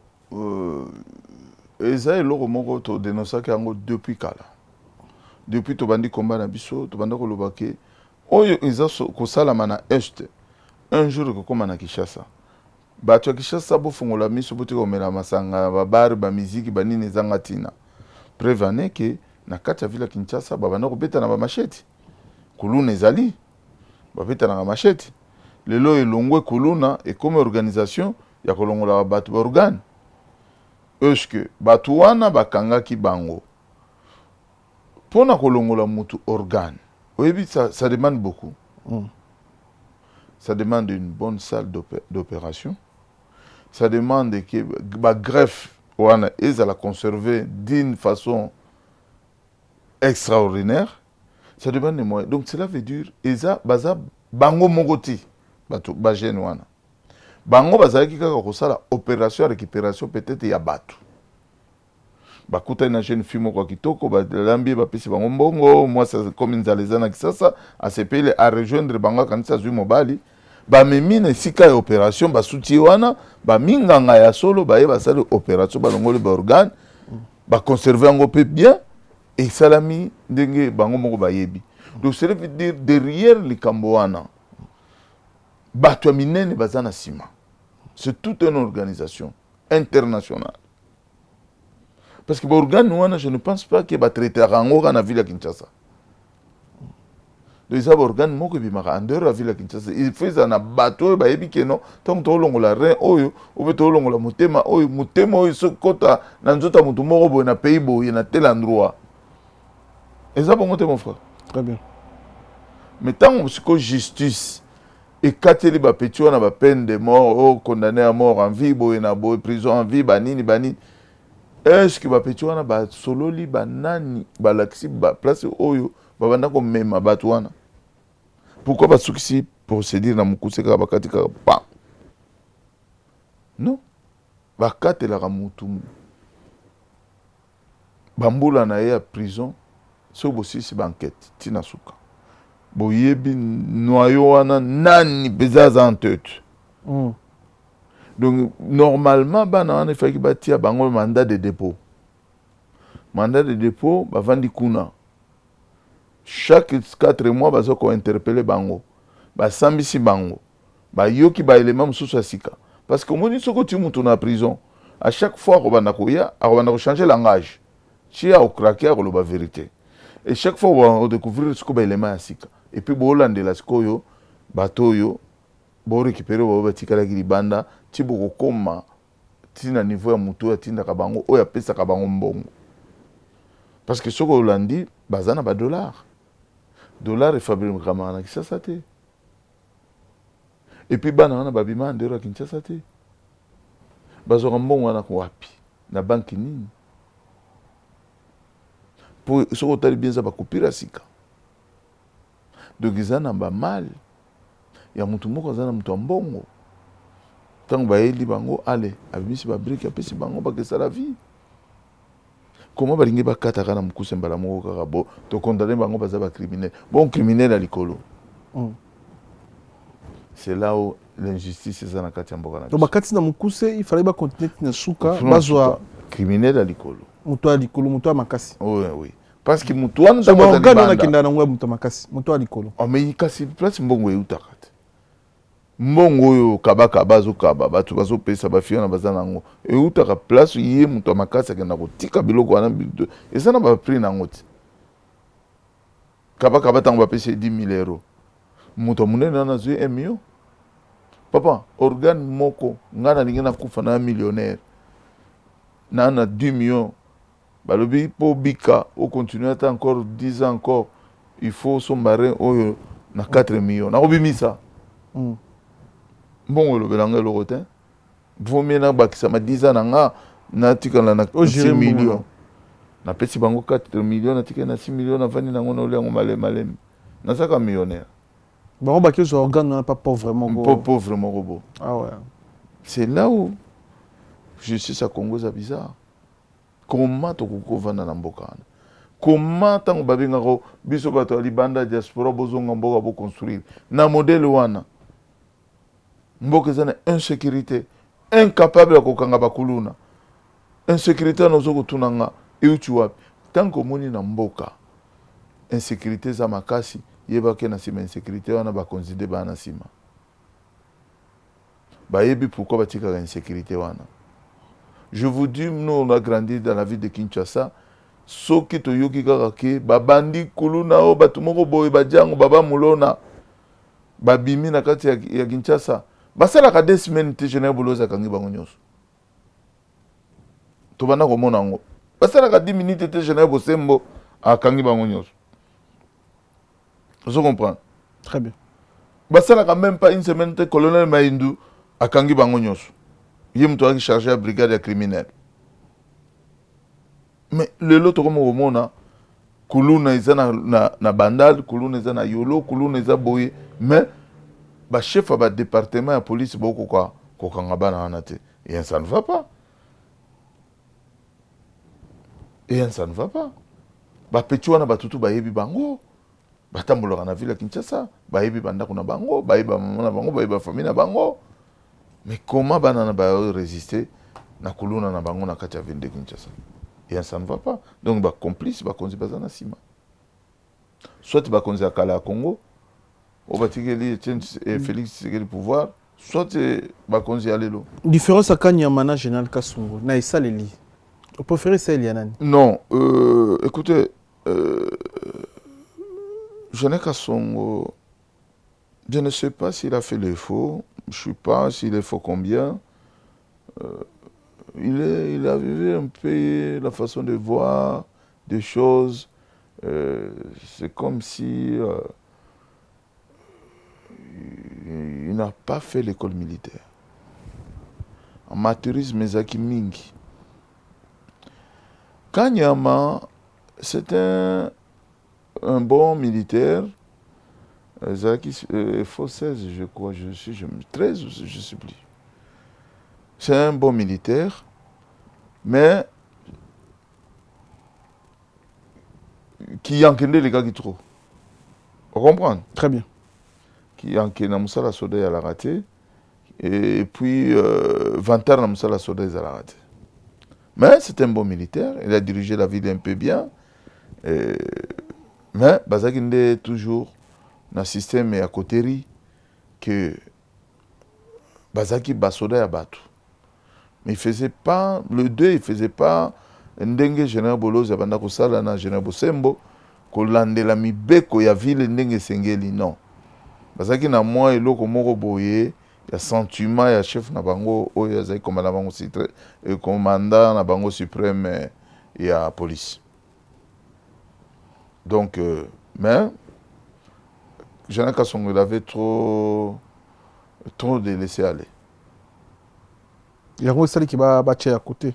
Et ça, il y a des dénoncé depuis Kala. Depuis que tu as combat na biso, tu as dit que ils ont na est un jour comme na Kinshasa. Ba tu Kinshasa bo fongola miso bo ko mela masanga ba bar ba musique ba nini zanga tina. Prévenez que na kati ya ville Kinshasa ba bana ko beta na ba machete. Kuluna ezali ba beta na machete. Lelo elongwe kuluna et comme organisation ya kolongola ba batu organe. Est-ce que Batouana bakanga ki bango pour na kolongola mutu organe, oui, ça demande beaucoup. Ça demande une bonne salle d'opération. Ça demande que la greffe ils la conserver d'une façon extraordinaire. Ça demande des moyens. Donc cela veut dire eza baza bango mogoti batu bajene wana. Bango bazaki kaka kosala opération récupération peut-être ya batu. Bakuta na jeune fille moko kitoko ba lambi ba pesi bango mbongo moi ça comme nzaleza na kisasa a sepele à rejoindre bango kanisa zui mobali ba memine sika ya opération ba soutien wana ba minganga ya solo ba yeba sala opération ba longole ba organe ba conserver ngo peu bien et salami ndenge bango moko ba yebi. Donc cela veut dire derrière les Kamboana bato minene bazana sima. C'est toute une organisation internationale. Parce que l'organe, je ne pense pas qu'il va traiter dans la ville de Kinshasa. Donc, ça organe moko bimaka en dehors de la ville de Kinshasa. Il fait un bateau, il y a tant que tu as rein, ou tu as mutema, mutema, ce kota, nanzota mutumo, bo na pays, bo na tel endroit. Et ça, bon, mon frère. Très bien. Mais tant que justice, et quand il y a une peine de mort, condamné à mort en vie, bo na prison en vie, banini. Est-ce que Bapetouana ba solo li ba nani ba laxi ba place oyo ba banda ko mema batouana? Pourquoi ba suksi procéder na mukuseka ba katika pa? Non. Ba katela ka mutu. Bambula na ya prison so bosi si banquette tina suka. boyebi noyau wana nani bezaza en tête. Donc normalement bana wana faki batia bango mandat de dépôt. Mandat de dépôt bavandi kuna. Chaque 4 mois bazo ko interpeller bango. Ba sambisi bango. Ba yoki ba élément mususu asika. Parce que moni soko tu mutu na prison. À chaque fois qu'on va changer langage. Tu as craqué à la vérité. Et chaque fois on va découvrir ce que l'élément asika. Et puis bon là de la skoyo bateau yo bon récupérer bon batika la gilibanda ti boko koma ti na niveau ya mutu ya tinda ka bango o ya pesa ka bango mbongo. Parce que ce que Hollandi bazana ba dollar. Dollar est fabriqué comme ça Kinshasa te. Et puis bana na babima ndero Kinshasa te. Bazo mbongo wana ko wapi na banki nini. Pour ce que tu bien ça va couper la sika. Donc ils en ont pas mal. Il y a mutu moko zana mutu mbongo. Tant ba eli bango allez, abimisi ba brique apesi bango ba que ça la vie. Comment ba lingi ba kata kana mukuse mbala moko kaka bo to condamner bango baza ba criminel. Bon criminel à likolo. C'est là où l'injustice est dans la kati mboka. Donc bakati na mukuse il fallait ba continuer na suka bazwa criminel à likolo. Mutu a likolo, mutu a makasi. Oui, oui. Parce que mutu wana ça va gana na kinda na ngwa mutu makasi, mutu a likolo. Oh mais kasi place mbongo eutakate. Mbongo yo kabaka bazo kaba batu bazo pesa ba fiona bazana ngo. Eutaka place yé mutu makasi akenda kotika biloko wana bildo. Ezana ba prix na ngoti. Kabaka batango ba pesa 10 000 euros. Mutu munene na zwe 1 million. Papa, organe moko ngana lingena kufa na millionnaire. Na 10 millions. Balobi pour bika au continuer encore 10 ans encore il faut son marin au na 4 millions na obimisa bon le belanga le rotin vaut mieux na bakisa ma 10 ans na tikana na 6 millions na pesi bango 4 millions na tikana na 6 millions na vani na ngona olengo malem na saka millionnaire bon bakio so organe n'a pas pauvrement pauvrement robot. Ah ouais, c'est là où je suis à Congo ça bizarre. Comment tu peux vendre na mboka? Comment tango babinga ko biso bato libanda diaspora bozonga mboka bo construire na modèle wana mboka zana insécurité incapable ko kanga bakuluna insécurité na zoko tunanga euti wapi tango moni na mboka insécurité za makasi yeba ke na sima insécurité wana ba considérer ba na sima ba yebi pourquoi batika la insécurité wana. Je vous dis, nous on a grandi dans la ville de Kinshasa. Soki to yoki kaka babandi kuluna o batumoko boy bajango baba mulona babimi na kati ya Kinshasa. Basala ka 2 semaines te jeune boloza kangi bango nyoso. To bana ko mona ngo. Basala ka 10 minutes te jeune bosembo a kangi bango nyoso. Vous comprenez? Très bien. Basala ka même pas 1 semaine te colonel Maïndou a kangi bango nyoso. Il est chargé à la brigade des criminels. Mais le lot comme au monde, Koulouna est na bandal, Koulouna est na yolo, Koulouna est boye. Mais le chef de département de la police beaucoup quoi, et ça ne va pas. Et ça ne va pas. Petouana batutu bayebi bango. Batambola na ville à Kinshasa, bayebi banda kuna bango, bayebi maman na bango, bayebi famille na bango. Mais comment banana ba résister na kuluna na bango na kati ya ville de Kinshasa? Et ça ne va pas. Donc ba complice ba konzi bazana sima. Soit ba konzi akala Congo, au batikeli et Félix Tshisekedi pouvoir, soit ba konzi alelo. Différence à Kanyamana général Kasongo, na isa leli. Vous préférez ça Elianani? Non, écoutez, Général Kasongo, je ne sais pas s'il a fait le faux. Je ne sais pas s'il est faux combien. Il a vu un peu la façon de voir des choses. C'est comme si il n'a pas fait l'école militaire. Amateurisme Ezaki Mingi. Kanyama, c'est un bon militaire. Zaki faut 16, je crois, 13 ou je ne sais plus. C'est un bon militaire, mais qui encadre les gars qui trop. Vous comprenez? Très bien. Qui a la soda à la raté. Et puis, 20 ans, la soda à la raté. Mais c'est un bon militaire. Il a dirigé la ville un peu bien. Mais, Bazakinde est toujours dans le système et à côté que Bazaki Basoda à Batu. Mais il faisait pas, le 2, il faisait pas Ndenge Général Bolo, Zabanda Kosala, na Général Bosembo, Kolande la Mibeko, ya ville Ndenge Sengeli, non. Bazaki na moi, et l'autre moro boye, il y a sentiment, il y a chef na bango, il y a commandant na bango suprême, il y a police. Donc, mais, Général Kassongo, il avait trop de laisser aller. Il y a un salle qui va battre à côté.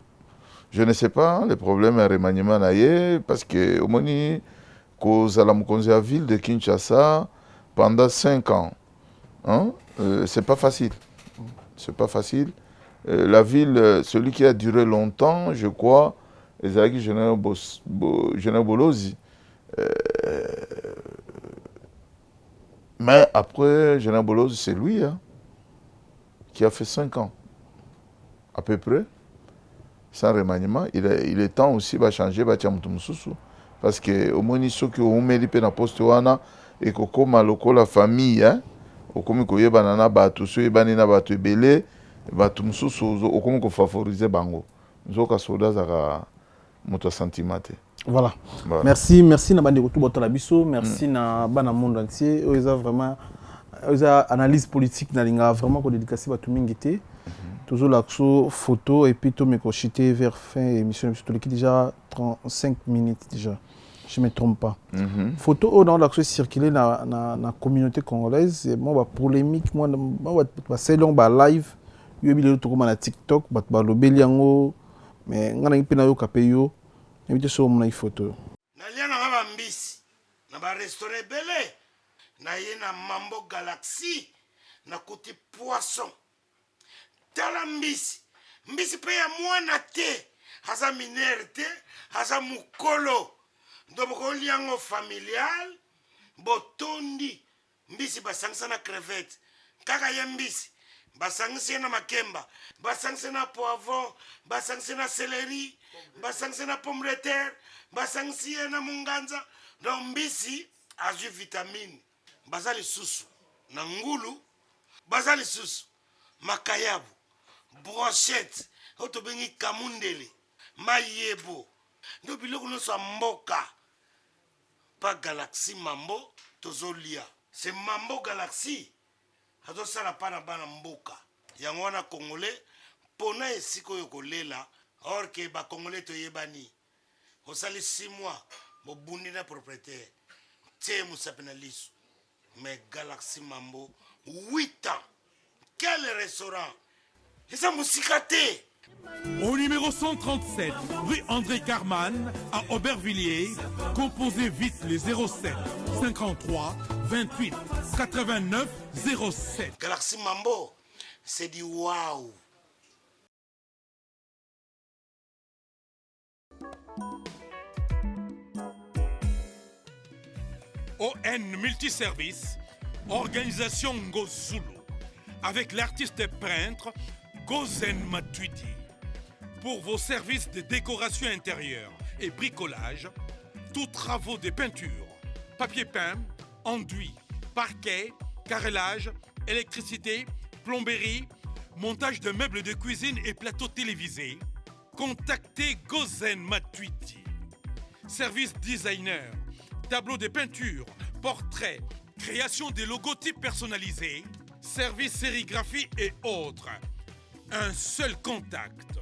Je ne sais pas, le problème est remaniement naïe, parce que au moni, cause à la ville de Kinshasa pendant 5 ans, hein, c'est pas facile. C'est pas facile. La ville, celui qui a duré longtemps, je crois, Ezaki Général Bolozi. Mais après, Général Bolozi, c'est lui hein, qui a fait 5 ans. À peu près, sans remaniement, il est temps aussi de changer parce que au moins ceux qui ont mis le poste et que comme la famille, au comme que y banana batu, ceux banana batu belé, batu mususu, au comme que favoriser bango. Nous avons soda zara moto sentimate. Voilà. Merci na bande retour botala biso, merci na bana monde entier. Ils ont vraiment analyse politique na linga vraiment ko dédicacer batu mingité. Toujours l'action photo et puis tout me cochiter vers fin émission qui déjà 35 minutes déjà. Je ne me trompe pas. Photo dans l'action circuler dans la communauté congolaise, moi polémique moi c'est long live, yo bi le to comme na TikTok, ba lobeli yango mais ngana mpena yo kapeyo, invité sur mon photo. Na lia na ba mbisi, na ba restaurant belé, na yena Mambo Galaxy, na côté poisson. Tala mbisi pe ya mwana te haza minere te haza mukolo ndoboko liango familial botondi mbisi basangisa na crevette kaka ya mbisi basangisa na makemba basangisa na poivron basangisa na céleri basangisa na pomme de terre basangisa na munganza donc mbisi azu vitamine bazali susu na ngulu bazali susu makayabu brochette oto bengi kamundele mayebo ndo biloko nyonso ya mboka pa Galaxy Mambo tozolia c'est Mambo Galaxy azosala pa na bana mboka yango wana congolais mpona esika oyo kolela or ke bacongolais toyebani osali 6 mois bobundi na propriétaire tie mosape na liso mais Galaxy Mambo 8 ans quel restaurant. Au numéro 137, rue André Carman, à Aubervilliers, composez vite les 07 53 28 89 07. Galaxy Mambo, c'est du waouh. ON Multiservice, organisation Ngozulu, avec l'artiste peintre Gozen Matuidi. Pour vos services de décoration intérieure et bricolage, tous travaux de peinture, papier peint, enduit, parquet, carrelage, électricité, plomberie, montage de meubles de cuisine et plateaux télévisés, contactez Gozen Matuidi. Service designer, tableau de peinture, portrait, création de logotypes personnalisés, service sérigraphie et autres. Un seul contact.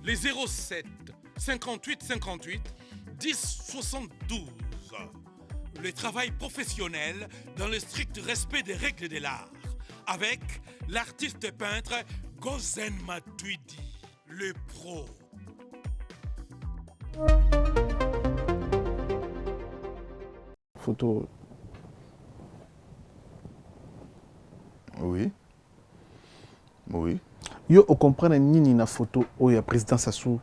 Les 07 58 58 10 72. Le travail professionnel dans le strict respect des règles de l'art. Avec l'artiste peintre Gozen Matuidi, le pro. Photo. Oui. Oui. Yo o comprendre nini na photo o ya président Sassou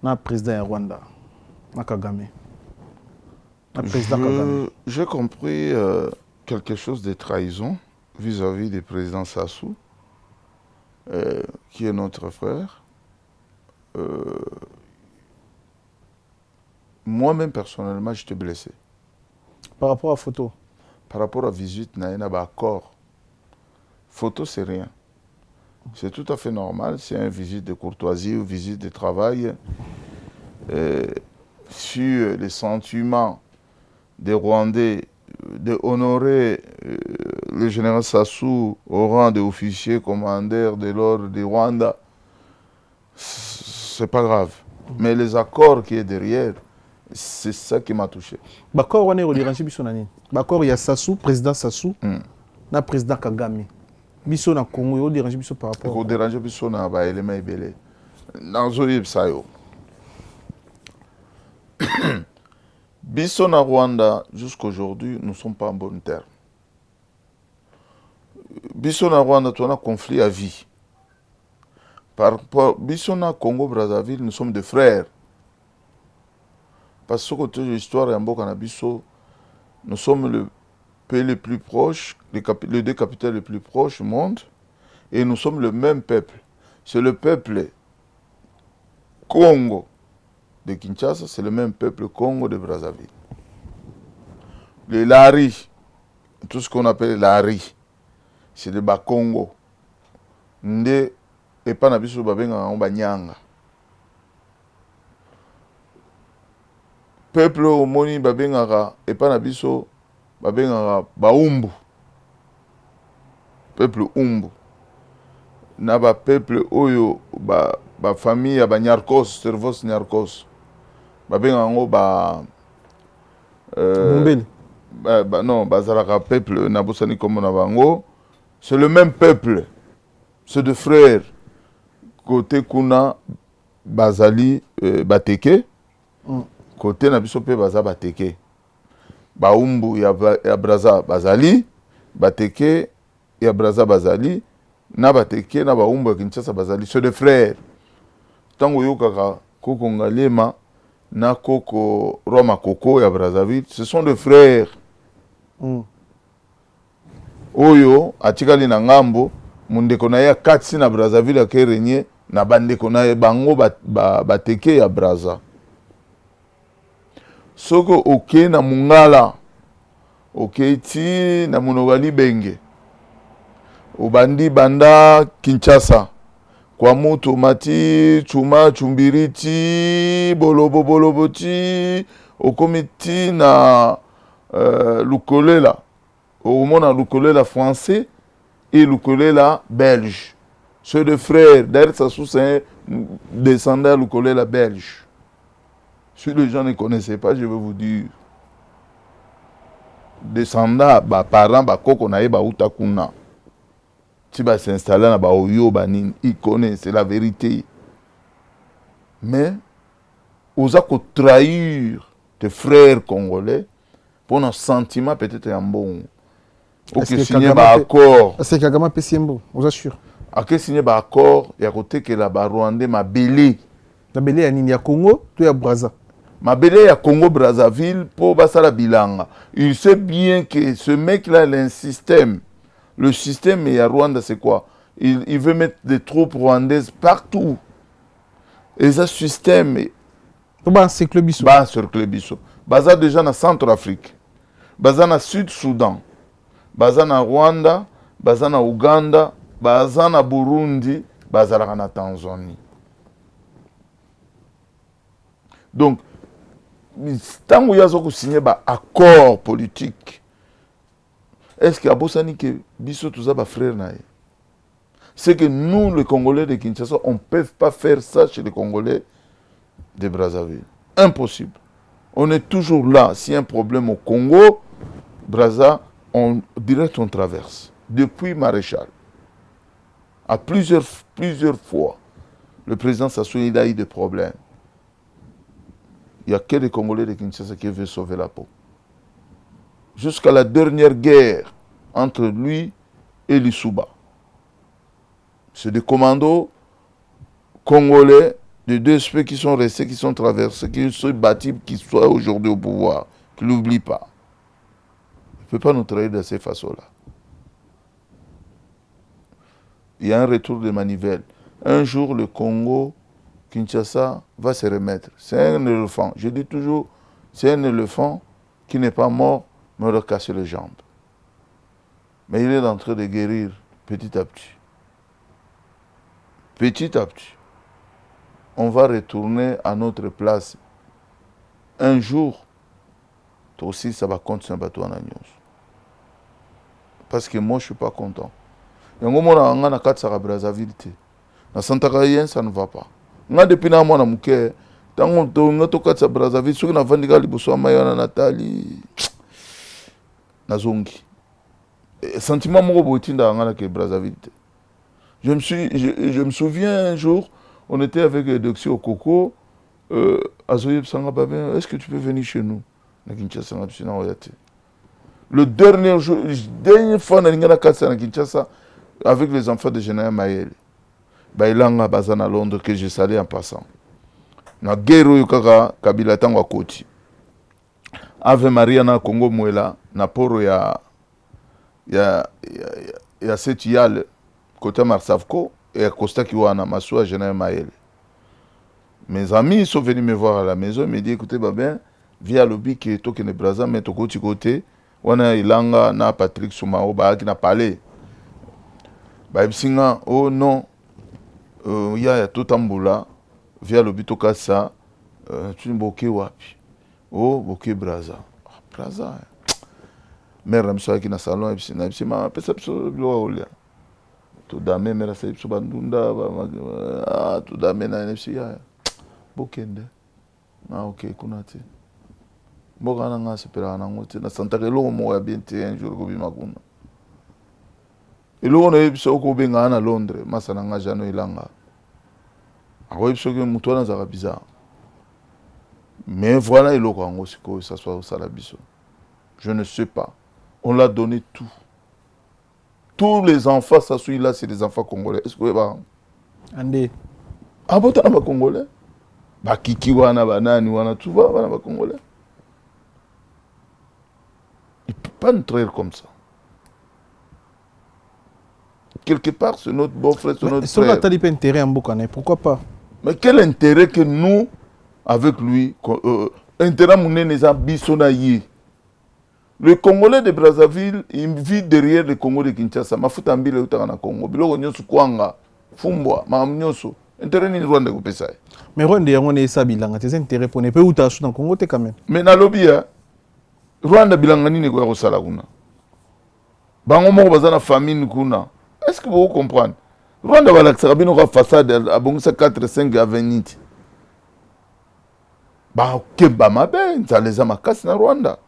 na président ya Rwanda na Kagame. J'ai compris quelque chose de trahison vis-à-vis du président Sassou, qui est notre frère. Moi-même, personnellement, j'étais blessé. Par rapport à photo? Par rapport à visite, il y a un accord. Photo, c'est rien. C'est tout à fait normal. C'est une visite de courtoisie ou visite de travail. Sur les sentiments des Rwandais d'honorer le général Sassou au rang d'officier commandeur de l'ordre du Rwanda, c'est pas grave. Mais les accords qui est derrière, c'est ça qui m'a touché. D'accord, on est au dérange bisonani. D'accord, il y a Sassou, président Sassou, na président Kagame. Biso na Congo, au dérange biso par rapport. Au dérange biso na ba élément belé. Nazo yebsa yo. Biso na Rwanda, jusqu'aujourd'hui, nous ne sommes pas en bon terme. Biso na Rwanda, tu as un conflit à vie. Par rapport Biso na Congo-Brazzaville, nous sommes des frères. Parce que côté de l'histoire et en Bokanabiso, nous sommes le pays le plus proche, les deux capitales les plus proches du monde, et nous sommes le même peuple. C'est le peuple Congo de Kinshasa, c'est le même peuple Congo de Brazzaville. Les Lari, tout ce qu'on appelle les Lari, c'est des Bakongo. Nde et pas Nabiso Babenga en Banyanga. Peuple Omoni Babengara et pas Nabiso Babengara Baumbu. Peuple Umbu. Naba peuple Oyo, ba famille à Nyarkos, Servos Nyarkos. Babengango ba. Non, Bazaraka peuple, Nabosani comme Nabango. C'est le même peuple. C'est deux frères. Côté Kuna, Bazali, Bateke. Côté Nabisope, Baza Bateke. Baumbu, Yabraza, Bazali. Bateke, Yabraza, Bazali. Na Bateke, na Baumbu, Kinshasa, Bazali. C'est deux frères. Tango Yokaka, Koko Ngalema, na Koko Roma Koko, Yabrazzaville. Ce sont des frères. Oyo, Atikali na Ngambo. Mundeko na ya katsi na Brazzaville a kerenye na bandeko na ya bango bateke ya Brazza. Soko oke na Mungala, oke ti na Munogali Benge, obandi banda Kinshasa, kwa moto mati, chuma, chumbiriti, bolobo ti, okomiti na Lukolela, omona Lukolela français, et Lukolela belge. Ceux deux frères, d'ailleurs, Sassou, c'est un descendant Lukolela belge. Si les gens ne connaissaient pas, je vais vous dire. Descendant, parents, koko na eba utakuna. Si ba s'installer na ba oyo banin, ils connaissent, c'est la vérité. Mais, osa ko trahir tes frères congolais pour un sentiment peut-être un bon. Pour que signer un accord. C'est Kagame Pessimbo, vous assure. À que signer un accord, il y a côté que la Rwanda m'a belé. La belé à Nini Congo, tu es Brazza. Ma belé à Congo Brazzaville pour Bassala Bilanga. Il sait bien que ce mec-là, il a un système. Le système et à Rwanda, c'est quoi? Il veut mettre des troupes rwandaises partout. Et ce système. C'est Klebiso. Sur Klebiso. Baza déjà dans Centrafrique. Baza dans Sud-Soudan. Baza na Rwanda, baza na Uganda, baza na Burundi, baza na Tanzanie. Donc, tant que vous avez signé un accord politique, est-ce que Abosani que Bisso tout ça frère naï? C'est que nous, les Congolais de Kinshasa, on ne peut pas faire ça chez les Congolais de Brazzaville. Impossible. On est toujours là. S'il y a un problème au Congo, Brazza, on traverse. Depuis Maréchal, à plusieurs fois, le président Sassou il a eu des problèmes. Il n'y a que les Congolais de Kinshasa qui veulent sauver la peau. Jusqu'à la dernière guerre entre lui et Lissouba. C'est des commandos congolais, de deux aspects qui sont restés, qui sont traversés, qui sont bâtis, qui sont aujourd'hui au pouvoir, qu'il n'oublie pas. Il ne peut pas nous trahir de ces façons-là. Il y a un retour de manivelle. Un jour, le Congo, Kinshasa, va se remettre. C'est un éléphant. Je dis toujours, c'est un éléphant qui n'est pas mort, mais on a cassé les jambes. Mais il est en train de guérir petit à petit. Petit à petit. On va retourner à notre place. Un jour, toi aussi, ça va continuer à battre en agneau. Parce que moi, je ne suis pas content. Et moi, je suis en train de Brazzaville. Dans Santa-Cayen, ça ne va pas. Depuis que je suis en train de Brazzaville, je suis en train de Nathalie. Nazongi. Sentiment mon que Brazzaville. Je me souviens un jour, on était avec Doxy au Coco. Est-ce que tu peux venir chez nous? Le dernier jour, dernière fois, on a Kinshasa avec les enfants de Général Maël. Bailanga Bazana Londres que je salais en passant. Na guerre yukaka Kabila Tangwa Koti. Ave Maria na Congo Mwela na poro ya Setial côté Marsavko et à Costa Kiwana Massoua Général Maël. Mes amis sont venus me voir à la maison, ils me disent écoutez Babin, viens à l'obbi qui est toqué de Brazza, mais au côté, on a Ilanga na Patrick Soumao ba qui n'a parlé. Ba ibsinga oh non il y a tout Amboula via l'obbi to kasa tu boké wapi. Oh boké Brazza. Brazza. Mère ramso qui na salon ibsina ibsima pesa pso bilo olia. To dame mera sa ibso bandunda ba to dame na ibsia. Bokende. Ah ok kunati. Bokana nga sepera na ngote na Santa Kelo mo ya binti un jour ko bimakuna. Elo na ebiso ko benga na Londres, masana nga jano ilanga. Ako ebiso ke muto na zaka bizarre. Mais voilà elo ko ngo siko ça soit au salabiso. Je ne sais pas. On l'a donné tout. Tous les enfants ça suit là c'est des enfants congolais. Est-ce que vous voyez Andé. Ah bon t'as pas congolais? Ba kiki wana banani wana tu vois wana ba congolais. Il peut pas nous trahir comme ça. Quelque part, c'est notre beau-frère, c'est notre frère. Mais si intérêt en Bokane, pourquoi pas? Mais quel intérêt que nous, avec lui, intérêt mouné n'est pas bisonaïe. Le Congolais de Brazzaville, il vit derrière le Congo de Kinshasa. Ma fout en bile ou t'as na Congo. Bilo nyosu kwanga, fumbwa, ma nyosu. Intérêt ni Rwanda ko pesa. Mais Rwanda on est ça bilanga, tes intérêts pour ne pas ou t'as sous dans Congo t'es quand même. Mais na lobia, Rwanda bilanga ni ne ko ya sala kuna. Bango mo bazana famine kuna. Est-ce que vous comprenez? Rwanda va l'accès à une façade à 4-5 avenues. Bah, ok, bah, ma ben, ça les a macassés dans Rwanda.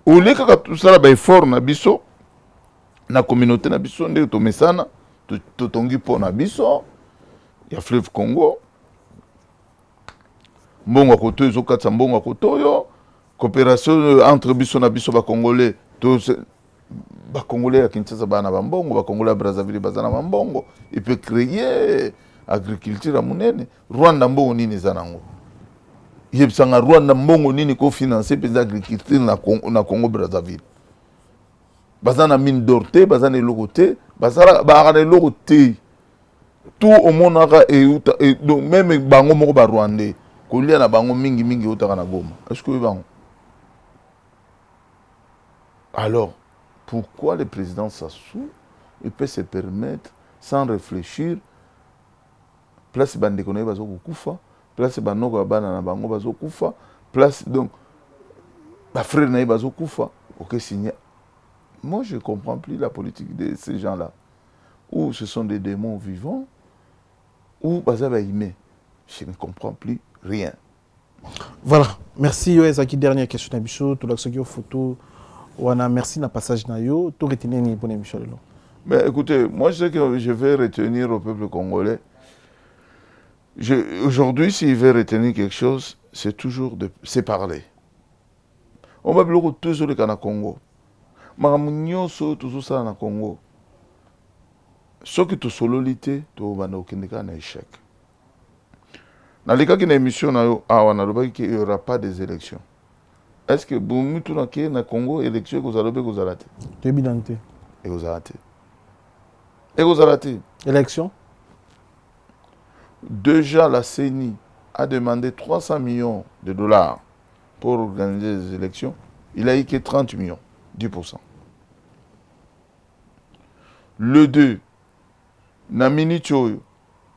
Au lieu que tout ça, bah, fort, na biso, na communauté, na biso, on dit, to mesana, to tongi po na biso, il y a fleuve Congo. Mbongo koto, ils ont 400 mbongo koto, yo, coopération entre biso na biso, ba congolais, tous. Les Congolais à Kinshasa bana bambongo, les Congolais à Brazzaville bazana bambongo. Il peut créer agriculture à Mounene. Rwanda mbongo nini zanango. Yebsanga Rwanda mbongo nini ko financer les agriculture na Congo Brazzaville. Bazana mine d'orte, bazana logote, bazana bagana logote. Tout au monde et donc même bango moko ba Rwandais. Kolia na bango mingi mingi utaka na Goma. Est-ce que bango? Alors pourquoi le président Sassou il peut se permettre sans réfléchir place bandekone bazo kufa place banoko bana na bango bazo kufa place donc ba frère na bazo kufa OK signer. Moi je comprends plus la politique de ces gens-là ou ce sont des démons vivants ou bazaba aimé. Je ne comprends plus rien. Voilà, merci Yoezaki, dernière question d'Abicho, tout l'action photo. Merci na passage na yo, tout retenir ni bonne émission. Mais écoutez, moi je sais que je vais retenir au peuple congolais. Aujourd'hui, s'il veut retenir quelque chose, c'est toujours de se parler. On va bloquer toujours le Kana Congo. Maramunyoso toujours ça na Congo. Ce que tu sololité, tu vas na échec. Dans les cas qui émission, il n'y aura pas des élections. Est-ce que vous avez dans le Congo, élection, vous allez vous arrêter? C'est évident. Et vous arrêtez. Et vous arrêtez. Élection? Déjà, la CENI a demandé 300 millions de dollars pour organiser les élections. Il a eu que 30 millions, 10%. Le 2, Namini Choyo,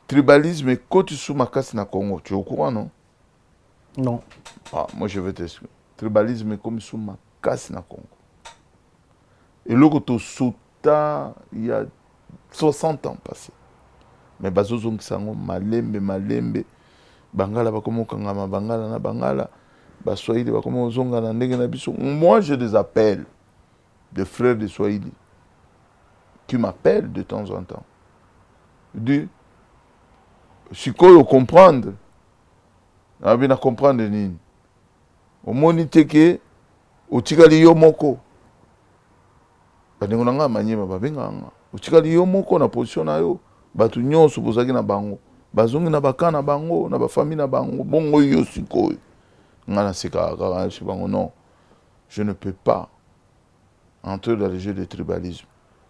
tribalisme et côte sous ma casse na Congo. Tu es au courant, non? Non. Ah, moi, je vais t'expliquer. Tribalisme comme sous ma casse na Congo. Et là, quand Sota, il y a 60 ans passé. Mais bazozong sango malembe bangala bakomo kangama bangala na bangala baswahili bakomo zonga na ndenge na biso. Moi, je les appelle des frères de Swahili qui m'appellent de temps en temps. Dit, si quoi comprendre, on va comprendre nini. Au moniteke, au tikali yo moko. Bandengo nanga manyema babenga nga. Au tikali yo moko na position na yo, batu nyonso bozaki na bango. Bazongi na bakana bango, na bafamille na bango, bongo yo sikoyo. Ngana seka kaka bango non. Je ne peux pas entrer dans le jeu de tribalisme.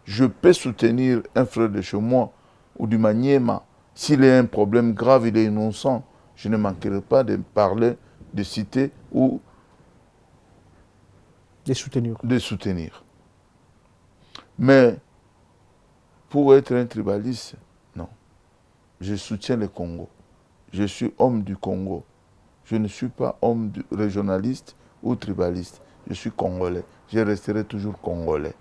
Je peux soutenir un frère de chez moi ou du Maniema. S'il a un problème grave, il est innocent, je ne manquerai pas de parler, de citer ou de soutenir. Mais pour être un tribaliste, non. Je soutiens le Congo. Je suis homme du Congo. Je ne suis pas homme régionaliste ou tribaliste. Je suis congolais. Je resterai toujours congolais.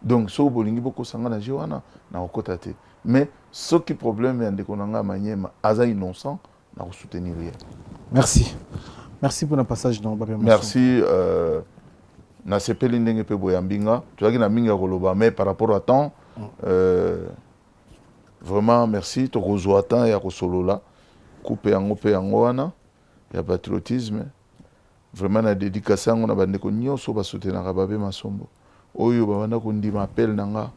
Donc, ce bolingi boko sangana jiwana na okotate. Mais ce qui problème est de Maniema, aza innocent, na soutenir rien. Merci. Merci pour le passage dans Babé. Merci. Na sepeli ndenge pe boyambinga. Tu as dit na minga koloba, mais par rapport à temps, vraiment merci. To kozwa temps ya kosolola. Coupe yango pe yango wana. Ya patriotisme. Vraiment na dédicace yango na bandeko nyonso ba soutenir Babé Masombo. Oyo babanda kondima appel nanga.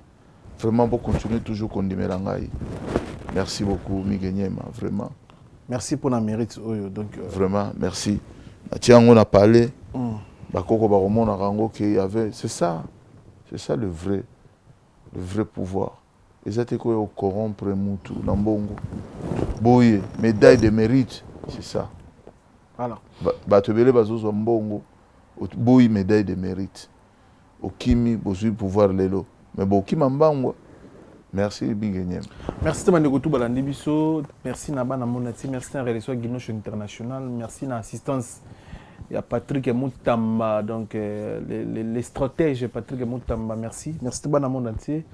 Vraiment pour continuer toujours kondimer ngai. Merci beaucoup Migenyema, vraiment. Merci pour la mérite Oyo donc vraiment merci. Tiens on a parlé. Bakoko baromona rango qu'il y avait, c'est ça le vrai pouvoir. Ils étaient quoi au corrompre mutu nambongo. Boye médaille de mérite, c'est ça. Voilà. Batebele bazozo mbongo. Boye médaille de mérite. Okimi bozu pouvoir lelo. Mais bokima mbango. Merci Bingenyem. Merci Tamandeko Balandi Biso, merci Nabana Monati, merci à Relation Guinoche International, merci à l'assistance. Il y a Patrick Moutamba, donc les stratèges Patrick Moutamba, merci. Merci tout le monde entier.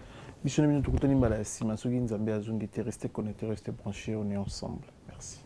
Mission de Minute Koutani Mbala, si Masugi Nzambe Azungi était resté connecté, resté branché, on est ensemble. Merci.